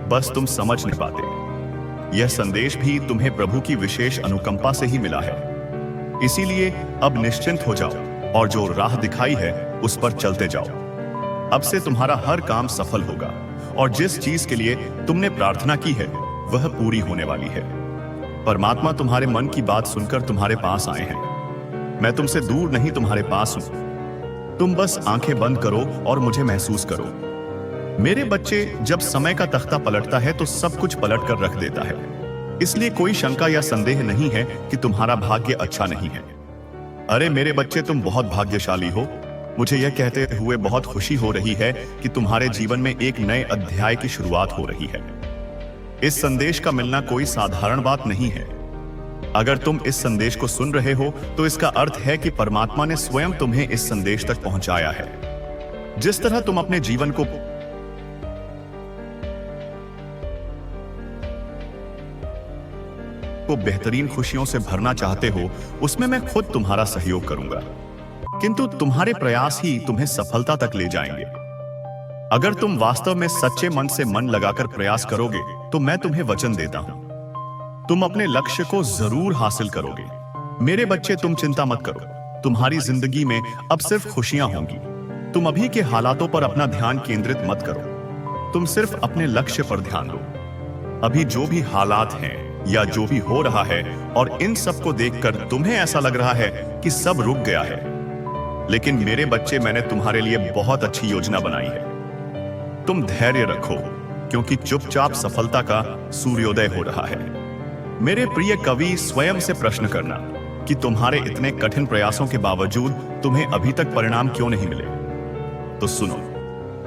बस तुम समझ नहीं पाते। यह संदेश भी तुम्हें प्रभु की विशेष अनुकंपा से ही मिला है। इसीलिए अब निश्चिंत हो जाओ और जो राह दिखाई है उस पर चलते जाओ। अब से तुम्हारा हर काम सफल होगा और जिस चीज के लिए तुमने प्रार्थना की है वह पूरी होने वाली है। परमात्मा तुम्हारे मन की बात सुनकर तुम्हारे पास आए हैं। मैं तुमसे दूर नहीं, तुम्हारे पास हूं। तुम बस आंखें बंद करो और मुझे महसूस करो। मेरे बच्चे, जब समय का तख्ता पलटता है तो सब कुछ पलट कर रख देता है। इसलिए कोई शंका या संदेह नहीं है कि तुम्हारा भाग्य अच्छा नहीं है। अरे मेरे बच्चे, तुम बहुत भाग्यशाली हो। मुझे यह कहते हुए बहुत खुशी हो रही है कि तुम्हारे जीवन में एक नए अध्याय की शुरुआत हो रही है। इस संदेश का मिलना कोई साधारण बात नहीं है। अगर तुम इस संदेश को सुन रहे हो तो इसका अर्थ है कि परमात्मा ने स्वयं तुम्हें इस संदेश तक पहुंचाया है। जिस तरह तुम अपने जीवन को बेहतरीन खुशियों से भरना चाहते हो, उसमें मैं खुद तुम्हारा सहयोग करूंगा, किंतु तुम्हारे प्रयास ही तुम्हें सफलता तक ले जाएंगे। अगर तुम वास्तव में सच्चे मन से मन लगाकर प्रयास करोगे तो मैं तुम्हें वचन देता हूं, तुम अपने लक्ष्य को जरूर हासिल करोगे। मेरे बच्चे, तुम चिंता मत करो। तुम्हारी जिंदगी में अब सिर्फ खुशियां होंगी। तुम अभी के हालातों पर अपना ध्यान केंद्रित मत करो, तुम सिर्फ अपने लक्ष्य पर ध्यान दो। अभी जो भी हालात हैं या जो भी हो रहा है, और इन सब को देखकर तुम्हें ऐसा लग रहा है कि सब रुक गया है, लेकिन मेरे बच्चे, मैंने तुम्हारे लिए बहुत अच्छी योजना बनाई है। तुम धैर्य रखो, क्योंकि चुपचाप सफलता का सूर्योदय हो रहा है। मेरे प्रिय कवि, स्वयं से प्रश्न करना कि तुम्हारे इतने कठिन प्रयासों के बावजूद तुम्हें अभी तक परिणाम क्यों नहीं मिले। तो सुनो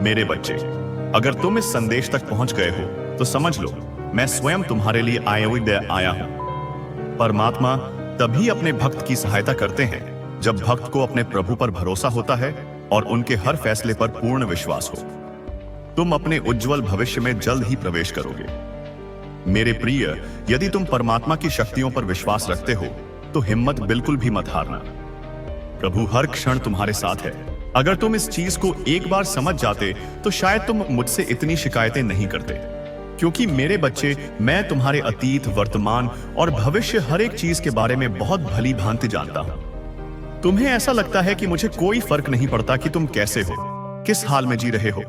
मेरे बच्चे, अगर तुम इस संदेश तक पहुंच गए हो तो समझ लो मैं स्वयं तुम्हारे लिए आया हूं। परमात्मा तभी अपने भक्त की सहायता करते हैं जब भक्त को अपने प्रभु पर भरोसा होता है और उनके हर फैसले पर पूर्ण विश्वास हो। तुम अपने उज्जवल भविष्य में जल्द ही प्रवेश करोगे। मेरे प्रिय, यदि तुम परमात्मा की शक्तियों पर विश्वास रखते हो तो हिम्मत बिल्कुल भी मत हारना। प्रभु हर क्षण तुम्हारे साथ है। अगर तुम इस चीज को एक बार समझ जाते तो शायद तुम मुझसे इतनी शिकायतें नहीं करते, क्योंकि मेरे बच्चे, मैं तुम्हारे अतीत, वर्तमान और भविष्य हर एक चीज के बारे में बहुत भली भांति जानता हूं। तुम्हें ऐसा लगता है कि मुझे कोई फर्क नहीं पड़ता कि तुम कैसे हो, किस हाल में जी रहे हो,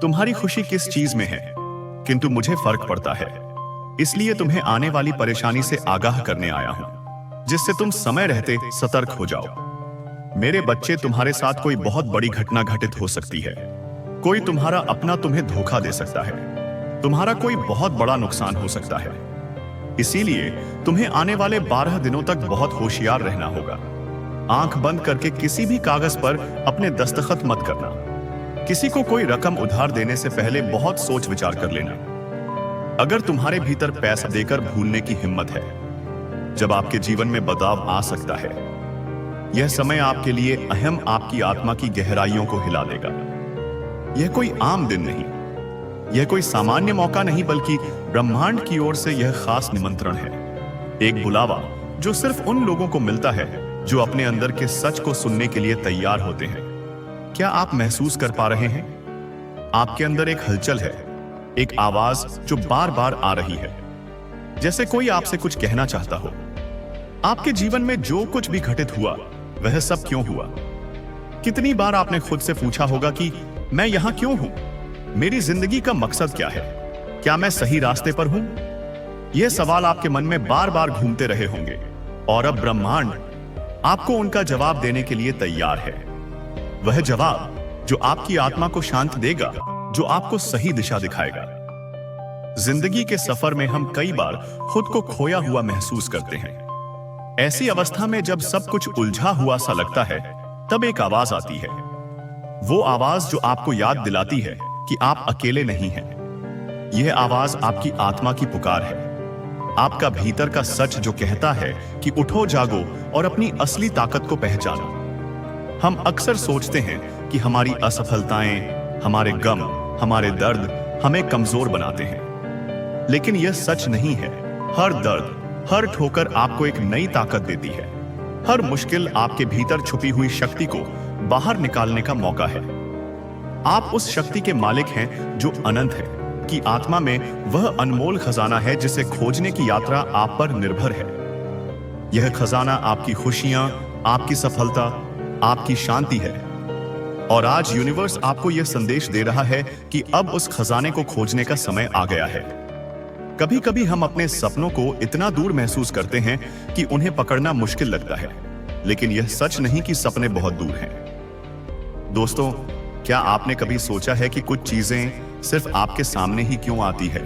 तुम्हारी खुशी किस चीज में है, किंतु मुझे फर्क पड़ता है। इसलिए तुम्हें आने वाली परेशानी से आगाह करने आया हूं, जिससे तुम समय रहते सतर्क हो जाओ। मेरे बच्चे, तुम्हारे साथ कोई बहुत बड़ी घटना घटित हो सकती है। कोई तुम्हारा अपना तुम्हें धोखा दे सकता है, तुम्हारा कोई बहुत बड़ा नुकसान हो सकता है। इसीलिए तुम्हें आने वाले 12 दिनों तक बहुत होशियार रहना होगा। आंख बंद करके किसी भी कागज पर अपने दस्तखत मत करना। किसी को कोई रकम उधार देने से पहले बहुत सोच विचार कर लेना। अगर तुम्हारे भीतर पैसा देकर भूलने की हिम्मत है, जब आपके जीवन में बदलाव आ सकता है, यह समय आपके लिए अहम आपकी आत्मा की गहराइयों को हिला देगा। यह कोई आम दिन नहीं, यह कोई सामान्य मौका नहीं, बल्कि ब्रह्मांड की ओर से यह खास निमंत्रण है। एक बुलावा जो सिर्फ उन लोगों को मिलता है जो अपने अंदर के सच को सुनने के लिए तैयार होते हैं। क्या आप महसूस कर पा रहे हैं? आपके अंदर एक हलचल है, एक आवाज जो बार बार आ रही है, जैसे कोई आपसे कुछ कहना चाहता हो। आपके जीवन में जो कुछ भी घटित हुआ वह सब क्यों हुआ? कितनी बार आपने खुद से पूछा होगा कि मैं यहां क्यों हूं? मेरी जिंदगी का मकसद क्या है? क्या मैं सही रास्ते पर हूं? यह सवाल आपके मन में बार बार घूमते रहे होंगे, और अब ब्रह्मांड आपको उनका जवाब देने के लिए तैयार है। वह जवाब जो आपकी आत्मा को शांत देगा, जो आपको सही दिशा दिखाएगा। जिंदगी के सफर में हम कई बार खुद को खोया हुआ महसूस करते हैं। ऐसी अवस्था में जब सब कुछ उलझा हुआ सा लगता है, तब एक आवाज आती है। वो आवाज जो आपको याद दिलाती है कि आप अकेले नहीं हैं। यह आवाज आपकी आत्मा की पुकार है, आपका भीतर का सच जो कहता है कि उठो, जागो और अपनी असली ताकत को पहचानो। हम अक्सर सोचते हैं कि हमारी असफलताएं, हमारे गम, हमारे दर्द हमें कमजोर बनाते हैं, लेकिन यह सच नहीं है। हर दर्द, हर ठोकर आपको एक नई ताकत देती है। हर मुश्किल आपके भीतर छुपी हुई शक्ति को बाहर निकालने का मौका है। आप उस शक्ति के मालिक हैं जो अनंत है, कि आत्मा में वह अनमोल खजाना है जिसे खोजने की यात्रा आप पर निर्भर है। यह खजाना आपकी खुशियां, आपकी सफलता, आपकी शांति है। और आज यूनिवर्स आपको यह संदेश दे रहा है कि अब उस खजाने को खोजने का समय आ गया है। कभी कभी हम अपने सपनों को इतना दूर महसूस करते हैं कि उन्हें पकड़ना मुश्किल लगता है, लेकिन यह सच नहीं कि सपने बहुत दूर हैं। दोस्तों, क्या आपने कभी सोचा है कि कुछ चीजें सिर्फ आपके सामने ही क्यों आती है?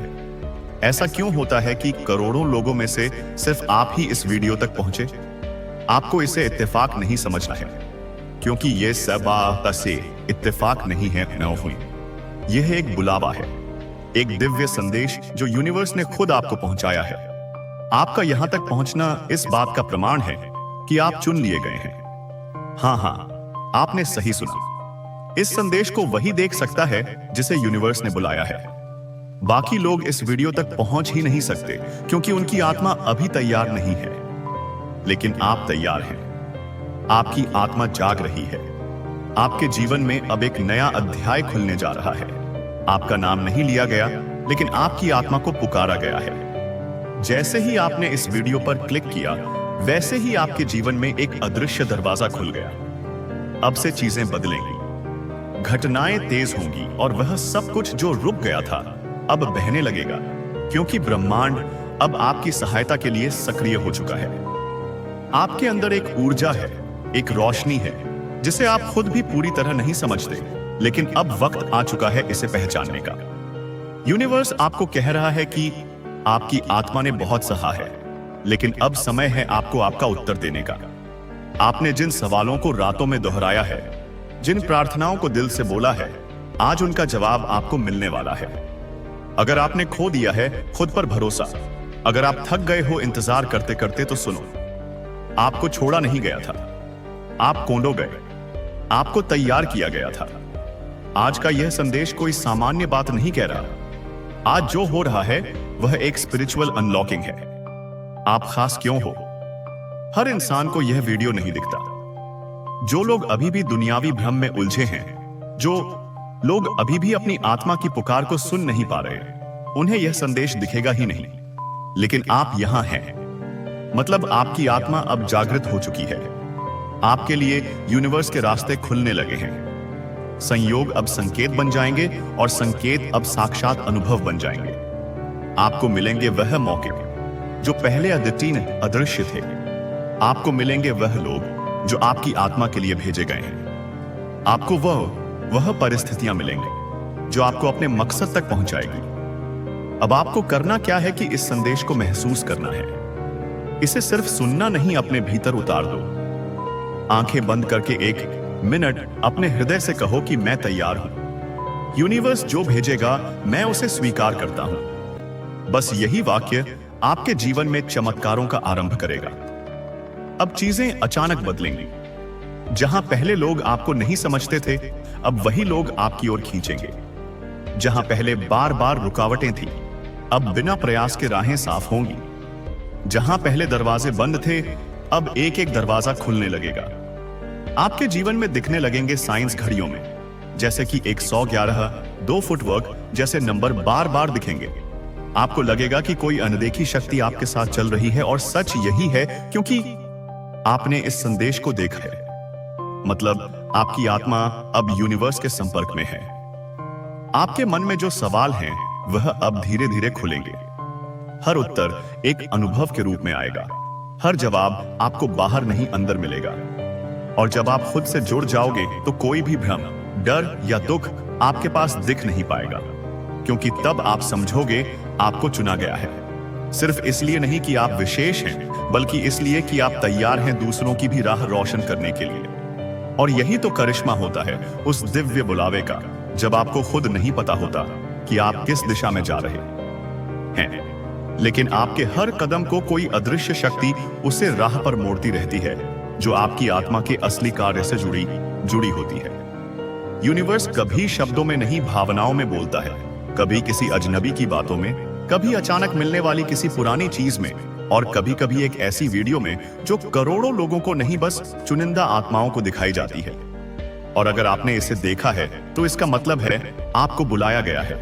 ऐसा क्यों होता है कि करोड़ों लोगों में से सिर्फ आप ही इस वीडियो तक पहुंचे? आपको इसे इत्तेफाक नहीं समझना है, क्योंकि यह सब से इत्तेफाक नहीं है, न हुई। यह एक बुलावा है, एक दिव्य संदेश जो यूनिवर्स ने खुद आपको पहुंचाया है। आपका यहां तक पहुंचना इस बात का प्रमाण है कि आप चुन लिए गए हैं। हाँ, आपने सही सुना। इस संदेश को वही देख सकता है जिसे यूनिवर्स ने बुलाया है। बाकी लोग इस वीडियो तक पहुंच ही नहीं सकते क्योंकि उनकी आत्मा अभी तैयार नहीं है, लेकिन आप तैयार हैं। आपकी आत्मा जाग रही है। आपके जीवन में अब एक नया अध्याय खुलने जा रहा है। आपका नाम नहीं लिया गया, लेकिन आपकी आत्मा को पुकारा गया है। जैसे ही आपने इस वीडियो पर क्लिक किया, वैसे ही आपके जीवन में एक अदृश्य दरवाजा खुल गया। अब से चीजें बदलेंगी, घटनाएं तेज होंगी और वह सब कुछ जो रुक गया था अब बहने लगेगा, क्योंकि ब्रह्मांड अब आपकी सहायता के लिए सक्रिय हो चुका है। आपके अंदर एक ऊर्जा है, एक रोशनी है, जिसे आप खुद भी पूरी तरह नहीं समझते, लेकिन अब वक्त आ चुका है इसे पहचानने का। यूनिवर्स आपको कह रहा है कि आपकी आत्मा ने बहुत सहा है, लेकिन अब समय है आपको आपका उत्तर देने का। आपने जिन सवालों को रातों में दोहराया है, जिन प्रार्थनाओं को दिल से बोला है, आज उनका जवाब आपको मिलने वाला है। अगर आपने खो दिया है खुद पर भरोसा, अगर आप थक गए हो इंतजार करते करते, तो सुनो, आपको छोड़ा नहीं गया था, आप कोंडो गए, आपको तैयार किया गया था। आज का यह संदेश कोई सामान्य बात नहीं कह रहा। आज जो हो रहा है वह एक स्पिरिचुअल अनलॉकिंग है। आप खास क्यों हो? हर इंसान को यह वीडियो नहीं दिखता। जो लोग अभी भी दुनियावी भ्रम में उलझे हैं, जो लोग अभी भी अपनी आत्मा की पुकार को सुन नहीं पा रहे, उन्हें यह संदेश दिखेगा ही नहीं। लेकिन आप यहां हैं, मतलब आपकी आत्मा अब जागृत हो चुकी है। आपके लिए यूनिवर्स के रास्ते खुलने लगे हैं। संयोग अब संकेत बन जाएंगे और संकेत अब साक्षात अनुभव बन जाएंगे। आपको मिलेंगे वह मौके जो पहले अद्वितीय अदृश्य थे। आपको मिलेंगे वह लोग जो आपकी आत्मा के लिए भेजे गए हैं। आपको वह परिस्थितियां मिलेंगी जो आपको अपने मकसद तक पहुंचाएगी। अब आपको करना क्या है कि इस संदेश को महसूस करना है। इसे सिर्फ सुनना नहीं, अपने भीतर उतार दो। आंखें बंद करके एक मिनट अपने हृदय से कहो कि मैं तैयार हूं। यूनिवर्स जो भेजेगा मैं उसे स्वीकार करता हूं। बस यही वाक्य आपके जीवन में चमत्कारों का आरंभ करेगा। अब चीजें अचानक बदलेंगी। जहां पहले लोग आपको नहीं समझते थे, अब वही लोग आपकी ओर खींचेंगे। जहां पहले बार बार रुकावटें थी, अब बिना प्रयास के राहें साफ होंगी। जहां पहले दरवाजे बंद थे, अब एक एक दरवाजा खुलने लगेगा। आपके जीवन में दिखने लगेंगे साइंस घड़ियों में, जैसे कि 111, 2 फुटवर्क जैसे नंबर बार बार दिखेंगे। आपको लगेगा कि कोई अनदेखी शक्ति आपके साथ चल रही है, और सच यही है क्योंकि आपने इस संदेश को देखा है। मतलब आपकी आत्मा अब यूनिवर्स के संपर्क में है। आपके मन में जो सवाल हैं वह अब धीरे धीरे खुलेंगे। हर उत्तर एक अनुभव के रूप में आएगा। हर जवाब आपको बाहर नहीं अंदर मिलेगा। और जब आप खुद से जुड़ जाओगे तो कोई भी भ्रम, डर या दुख आपके पास दिख नहीं पाएगा, क्योंकि तब आप समझोगे आपको चुना गया है। सिर्फ इसलिए नहीं कि आप विशेष हैं, बल्कि इसलिए कि आप तैयार हैं दूसरों की भी राह रोशन करने के लिए। और यही तो करिश्मा होता है उस दिव्य बुलावे का, जब आपको खुद नहीं पता होता कि आप किस दिशा में जा रहे हैं, लेकिन आपके हर कदम को कोई अदृश्य शक्ति उसे राह पर मोड़ती रहती है, जो आपकी आत्मा के असली कार्य से जुड़ी होती है। यूनिवर्स कभी शब्दों में नहीं, भावनाओं में बोलता है, कभी किसी अजनबी की बातों में, कभी अचानक मिलने वाली किसी पुरानी चीज में, और कभी कभी एक ऐसी वीडियो में जो करोड़ों लोगों को नहीं, बस चुनिंदा आत्माओं को दिखाई जाती है। और अगर आपने इसे देखा है तो इसका मतलब है आपको बुलाया गया है।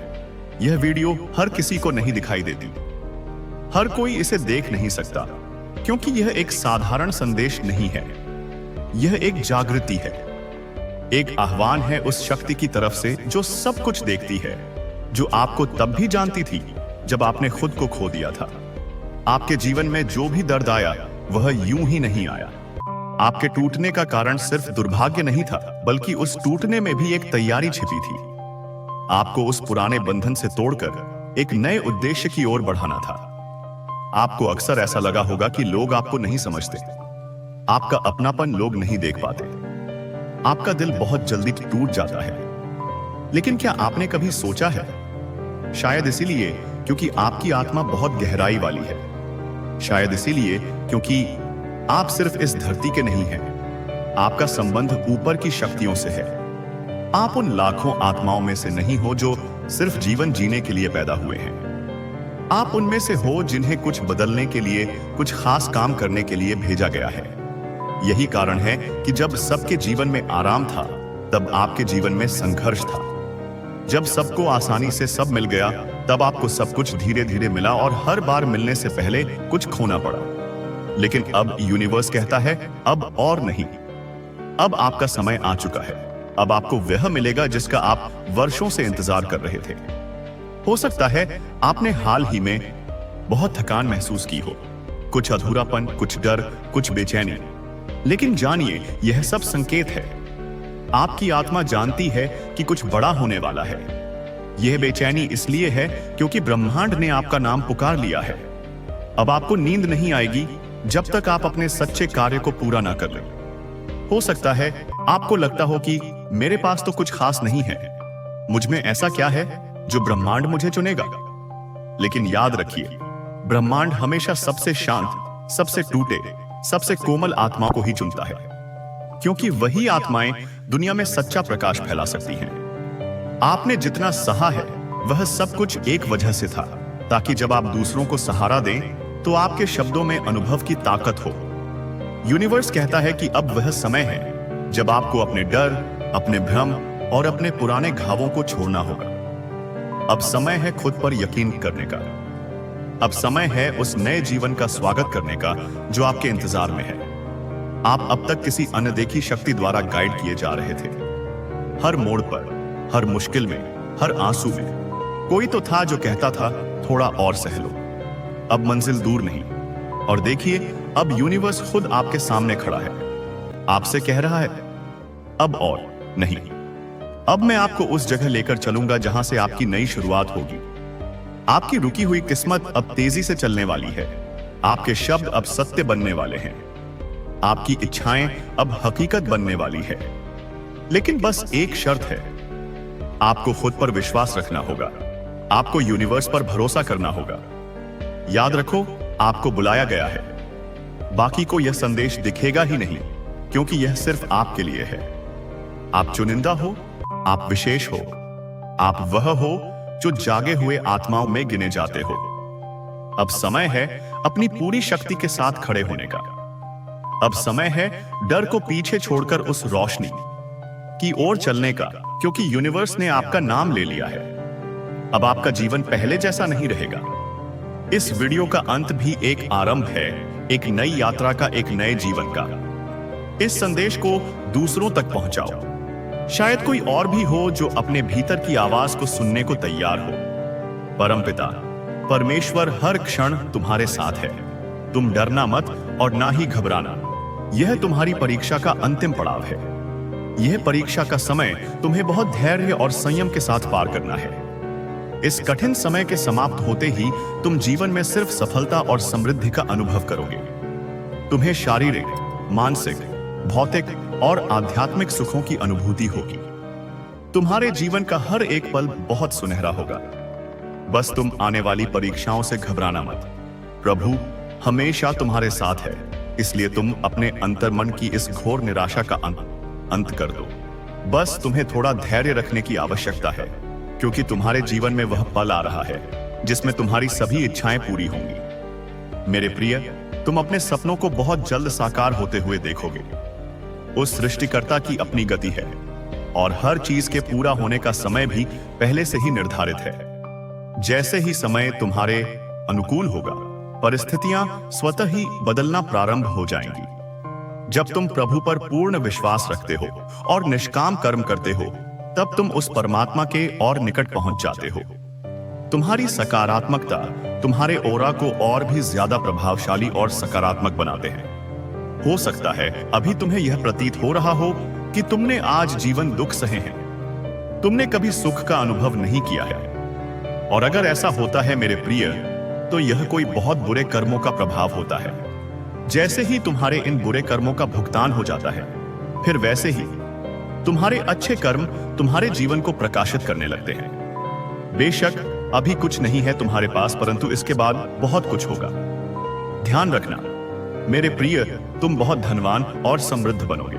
यह वीडियो हर किसी को नहीं दिखाई देती, हर कोई इसे देख नहीं सकता, क्योंकि यह एक साधारण संदेश नहीं है। यह एक जागृति है, एक आह्वान है उस शक्ति की तरफ से जो सब कुछ देखती है, जो आपको तब भी जानती थी जब आपने खुद को खो दिया था। आपके जीवन में जो भी दर्द आया वह यूं ही नहीं आया। आपके टूटने का कारण सिर्फ दुर्भाग्य नहीं था, बल्कि उस टूटने में भी एक तैयारी छिपी थी। आपको उस पुराने बंधन से तोड़कर एक नए उद्देश्य की ओर बढ़ाना था। आपको अक्सर ऐसा लगा होगा कि लोग आपको नहीं समझते, आपका अपनापन लोग नहीं देख पाते, आपका दिल बहुत जल्दी टूट जाता है। लेकिन क्या आपने कभी सोचा है, शायद इसीलिए क्योंकि आपकी आत्मा बहुत गहराई वाली है, शायद इसीलिए क्योंकि आप सिर्फ इस धरती के नहीं हैं, आपका संबंध ऊपर की शक्तियों से है। आप उन लाखों आत्माओं में से नहीं हो जो सिर्फ जीवन जीने के लिए पैदा हुए हैं। आप उनमें से हो जिन्हें कुछ बदलने के लिए, कुछ खास काम करने के लिए भेजा गया है। यही कारण है कि जब सबके जीवन में आराम था, तब आपके जीवन में संघर्ष था। जब सबको आसानी से सब मिल गया, तब आपको सब कुछ धीरे धीरे मिला, और हर बार मिलने से पहले कुछ खोना पड़ा। लेकिन अब यूनिवर्स कहता है, अब और नहीं, अब आपका समय आ चुका है। अब आपको वह मिलेगा जिसका आप वर्षों से इंतजार कर रहे थे। हो सकता है आपने हाल ही में बहुत थकान महसूस की हो, कुछ अधूरापन, कुछ डर, कुछ बेचैनी। लेकिन जानिए, यह सब संकेत है। आपकी आत्मा जानती है कि कुछ बड़ा होने वाला है। यह बेचैनी इसलिए है क्योंकि ब्रह्मांड ने आपका नाम पुकार लिया है। अब आपको नींद नहीं आएगी जब तक आप अपने सच्चे कार्य को पूरा ना कर लें। हो सकता है आपको लगता हो कि मेरे पास तो कुछ खास नहीं है, मुझ में ऐसा क्या है जो ब्रह्मांड मुझे चुनेगा। लेकिन याद रखिए, ब्रह्मांड हमेशा सबसे शांत, सबसे टूटे, सबसे कोमल आत्मा को ही चुनता है, क्योंकि वही आत्माएं दुनिया में सच्चा प्रकाश फैला सकती हैं। आपने जितना सहा है वह सब कुछ एक वजह से था, ताकि जब आप दूसरों को सहारा दें तो आपके शब्दों में अनुभव की ताकत हो। यूनिवर्स कहता है कि अब वह समय है जब आपको अपने डर, अपने भ्रम और अपने पुराने घावों को छोड़ना होगा। अब समय है खुद पर यकीन करने का। अब समय है उस नए जीवन का स्वागत करने का जो आपके इंतजार में है। आप अब तक किसी अनदेखी शक्ति द्वारा गाइड किए जा रहे थे। हर मोड़ पर, हर मुश्किल में, हर आंसू में कोई तो था जो कहता था, थोड़ा और सह लो, अब मंजिल दूर नहीं। और देखिए, अब यूनिवर्स खुद आपके सामने खड़ा है, आपसे कह रहा है, अब और नहीं। अब मैं आपको उस जगह लेकर चलूंगा जहां से आपकी नई शुरुआत होगी। आपकी रुकी हुई किस्मत अब तेजी से चलने वाली है। आपके शब्द अब सत्य बनने वाले हैं। आपकी इच्छाएं अब हकीकत बनने वाली है। लेकिन बस एक शर्त है, आपको खुद पर विश्वास रखना होगा। आपको यूनिवर्स पर भरोसा करना होगा। याद रखो, आपको बुलाया गया है। बाकी को यह संदेश दिखेगा ही नहीं, क्योंकि यह सिर्फ आपके लिए है। आप चुनिंदा हो, आप विशेष हो, आप वह हो जो जागे हुए आत्माओं में गिने जाते हो। अब समय है अपनी पूरी शक्ति के साथ खड़े होने का। अब समय है डर को पीछे छोड़कर उस रोशनी की ओर चलने का, क्योंकि यूनिवर्स ने आपका नाम ले लिया है। अब आपका जीवन पहले जैसा नहीं रहेगा। इस वीडियो का अंत भी एक आरंभ है, एक नई यात्रा का, एक नए जीवन का। इस संदेश को दूसरों तक पहुंचाओ। शायद कोई और भी हो जो अपने भीतर की आवाज को सुनने को तैयार हो। परमपिता परमेश्वर हर क्षण तुम्हारे साथ है। तुम डरना मत और ना ही घबराना। यह तुम्हारी परीक्षा का अंतिम पड़ाव है। यह परीक्षा का समय तुम्हें बहुत धैर्य और संयम के साथ पार करना है। इस कठिन समय के समाप्त होते ही तुम जीवन में सिर्फ सफलता और समृद्धि का अनुभव करोगे। तुम्हें शारीरिक, मानसिक, भौतिक और आध्यात्मिक सुखों की अनुभूति होगी। तुम्हारे जीवन का हर एक पल बहुत सुनहरा होगा। बस तुम आने वाली परीक्षाओं से घबराना मत। प्रभु हमेशा तुम्हारे साथ है, इसलिए तुम अपने अंतर्मन की इस घोर निराशा का अंत कर दो। बस तुम्हें थोड़ा धैर्य रखने की आवश्यकता है, क्योंकि तुम्हारे जीवन में वह पल आ रहा है जिसमें तुम्हारी सभी इच्छाएं पूरी होंगी। मेरे प्रिय, तुम अपने सपनों को बहुत जल्द साकार होते हुए देखोगे। उस सृष्टिकर्ता की अपनी गति है और हर चीज के पूरा होने का समय भी पहले से ही निर्धारित है। जैसे ही समय तुम्हारे अनुकूल होगा, परिस्थितियां स्वतः ही बदलना प्रारंभ हो जाएंगी। जब तुम प्रभु पर पूर्ण विश्वास रखते हो और निष्काम कर्म करते हो, तब तुम उस परमात्मा के और निकट पहुंच जाते हो। तुम्हारी सकारात्मकता तुम्हारे ओरा को और भी ज्यादा प्रभावशाली और सकारात्मक बनाते हैं। हो सकता है अभी तुम्हें यह प्रतीत हो रहा हो कि तुमने आज जीवन दुख सहे हैं, तुमने कभी सुख का अनुभव नहीं किया है। और अगर ऐसा होता है मेरे प्रिय, तो यह कोई बहुत बुरे कर्मों का प्रभाव होता है। जैसे ही तुम्हारे इन बुरे कर्मों का भुगतान हो जाता है, फिर वैसे ही तुम्हारे अच्छे कर्म तुम्हारे जीवन को प्रकाशित करने लगते हैं। बेशक अभी कुछ नहीं है तुम्हारे पास, परंतु इसके बाद बहुत कुछ होगा। ध्यान रखना मेरे प्रिय, तुम बहुत धनवान और समृद्ध बनोगे।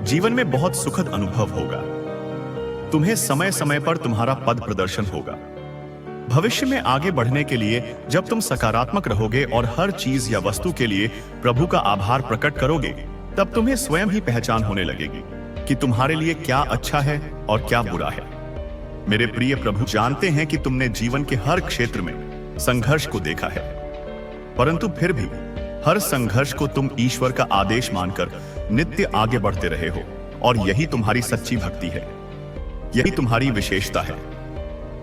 जीवन में बहुत सुखद अनुभव होगा। तुम्हें समय समय पर तुम्हारा पद प्रदर्शन होगा। भविष्य में आगे बढ़ने के लिए जब तुम सकारात्मक रहोगे और हर चीज या वस्तु के लिए प्रभु का आभार प्रकट करोगे, तब तुम्हें स्वयं ही पहचान होने लगेगी कि तुम्हारे लिए क्या अच्छा है और क्या बुरा है। मेरे प्रिय, प्रभु जानते हैं कि तुमने जीवन के हर क्षेत्र में संघर्ष को देखा है, परंतु फिर भी हर संघर्ष को तुम ईश्वर का आदेश मानकर नित्य आगे बढ़ते रहे हो, और यही तुम्हारी सच्ची भक्ति है, यही तुम्हारी विशेषता है।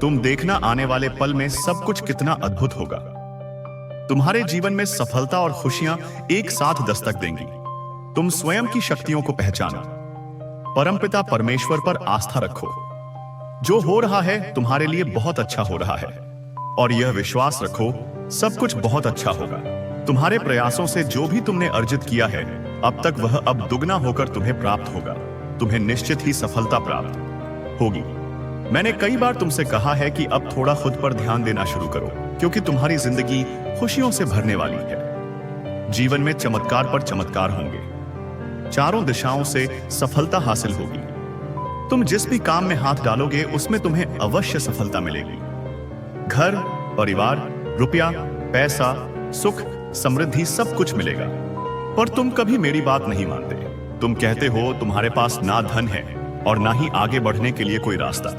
तुम देखना आने वाले पल में सब कुछ कितना अद्भुत होगा। तुम्हारे जीवन में सफलता और खुशियां एक साथ दस्तक देंगी। तुम स्वयं की शक्तियों को पहचानो, परमपिता परमेश्वर पर आस्था रखो। जो हो रहा है तुम्हारे लिए बहुत अच्छा हो रहा है, और यह विश्वास रखो सब कुछ बहुत अच्छा होगा। तुम्हारे प्रयासों से जो भी तुमने अर्जित किया है अब तक, वह अब दुगना होकर तुम्हें प्राप्त होगा। तुम्हें निश्चित ही सफलता प्राप्त होगी। मैंने कई बार तुमसे कहा है कि अब थोड़ा खुद पर ध्यान देना शुरू करो, क्योंकि तुम्हारी जिंदगी खुशियों से भरने वाली है। जीवन में चमत्कार पर चमत्कार होंगे। चारों दिशाओं से सफलता हासिल होगी। तुम जिस भी काम में हाथ डालोगे उसमें तुम्हें अवश्य सफलता मिलेगी। घर, परिवार, रुपया, पैसा, सुख, समृद्धि सब कुछ मिलेगा। पर तुम कभी मेरी बात नहीं मानते। तुम कहते हो तुम्हारे पास ना धन है और ना ही आगे बढ़ने के लिए कोई रास्ता।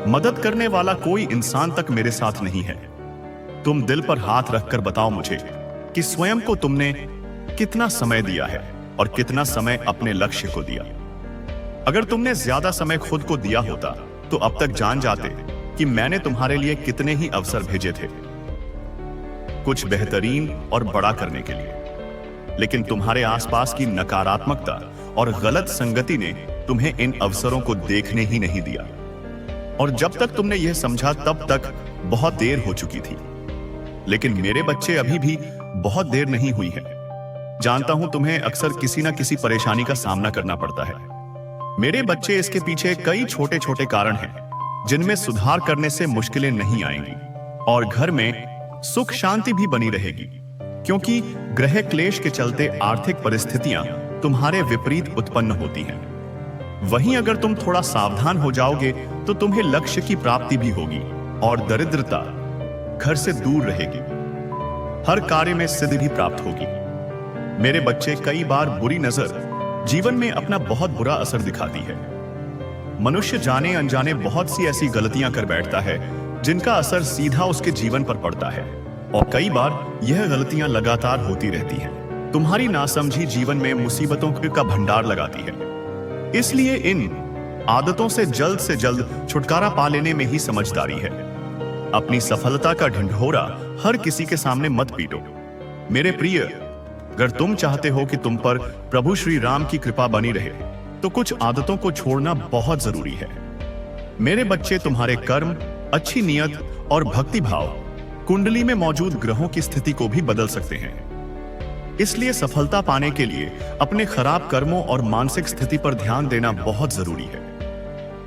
मदद करने वाला कोई इंसान तक मेरे साथ नहीं है। तुम दिल पर हाथ रखकर बताओ मुझे कि स्वयं को तुमने कितना समय दिया है और कितना समय अपने लक्ष्य को दिया। अगर तुमने ज्यादा समय खुद को दिया होता तो अब तक जान जाते कि मैंने तुम्हारे लिए कितने ही अवसर भेजे थे, कुछ बेहतरीन और बड़ा करने के लिए। लेकिन तुम्हारे आसपास की नकारात्मकता और गलत संगति ने तुम्हें इन अवसरों को देखने ही नहीं दिया। और जब तक तुमने यह समझा तब तक बहुत देर हो चुकी थी। लेकिन मेरे बच्चे, अभी भी बहुत देर नहीं हुई है। जानता हूं तुम्हें अक्सर किसी ना किसी परेशानी का सामना करना पड़ता है। मेरे बच्चे, इसके पीछे कई छोटे छोटे कारण हैं जिनमें सुधार करने से मुश्किलें नहीं आएंगी और घर में सुख शांति भी बनी रहेगी, क्योंकि ग्रह क्लेश के चलते आर्थिक परिस्थितियां तुम्हारे विपरीत उत्पन्न होती हैं। वहीं अगर तुम थोड़ा सावधान हो जाओगे तो तुम्हें लक्ष्य की प्राप्ति भी होगी और दरिद्रता घर से दूर रहेगी। हर कार्य में सिद्धि भी प्राप्त होगी। मेरे बच्चे, कई बार बुरी नजर जीवन में अपना बहुत बुरा असर दिखाती है। मनुष्य जाने अनजाने बहुत सी ऐसी गलतियां कर बैठता है जिनका असर सीधा उसके जीवन पर पड़ता है, और कई बार यह गलतियां लगातार होती रहती हैं। तुम्हारी नासमझी जीवन में मुसीबतों का भंडार लगाती है। इसलिए इन आदतों से जल्द छुटकारा पा लेने में ही समझदारी है। अपनी सफलता का ढिंढोरा हर किसी के सामने मत पीटो। मेरे प्रिय, अगर तुम चाहते हो कि तुम पर प्रभु श्री राम की कृपा बनी रहे, तो कुछ आदतों को छोड़ना बहुत जरूरी है। मेरे बच्चे, तुम्हारे कर्म, अच्छी नियत और भक्ति भाव कुंडली में मौजूद ग्रहों की स्थिति को भी बदल सकते हैं। इसलिए सफलता पाने के लिए अपने खराब कर्मों और मानसिक स्थिति पर ध्यान देना बहुत जरूरी है।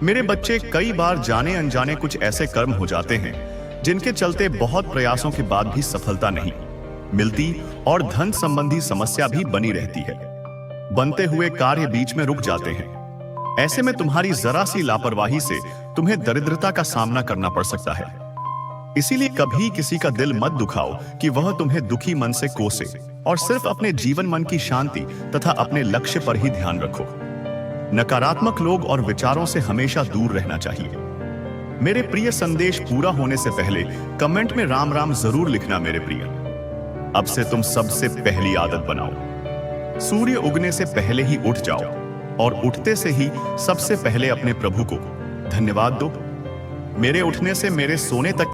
मेरे बच्चे, कई बार जाने अनजाने कुछ ऐसे कर्म हो जाते हैं जिनके चलते बहुत प्रयासों के बाद भी सफलता नहीं मिलती और धन संबंधी समस्या भी बनी रहती है। बनते हुए कार्य बीच में रुक जाते हैं। ऐसे में तुम्हारी जरा सी लापरवाही से तुम्हें दरिद्रता का सामना करना पड़ सकता है। इसीलिए कभी किसी का दिल मत दुखाओ कि वह तुम्हें दुखी मन से कोसे, और सिर्फ अपने जीवन मन की शांति तथा अपने लक्ष्य पर ही ध्यान रखो। नकारात्मक लोग और विचारों से हमेशा दूर रहना चाहिए। मेरे प्रिय, संदेश पूरा होने से पहले कमेंट में राम राम जरूर लिखना मेरे प्रिय। अब से तुम सबसे पहली आदत बनाओ, सूर्य उगने से पहले ही उठ जाओ और उठते से ही सबसे पहले अपने प्रभु को धन्यवाद दो। मेरे उठने से मेरे सोने तक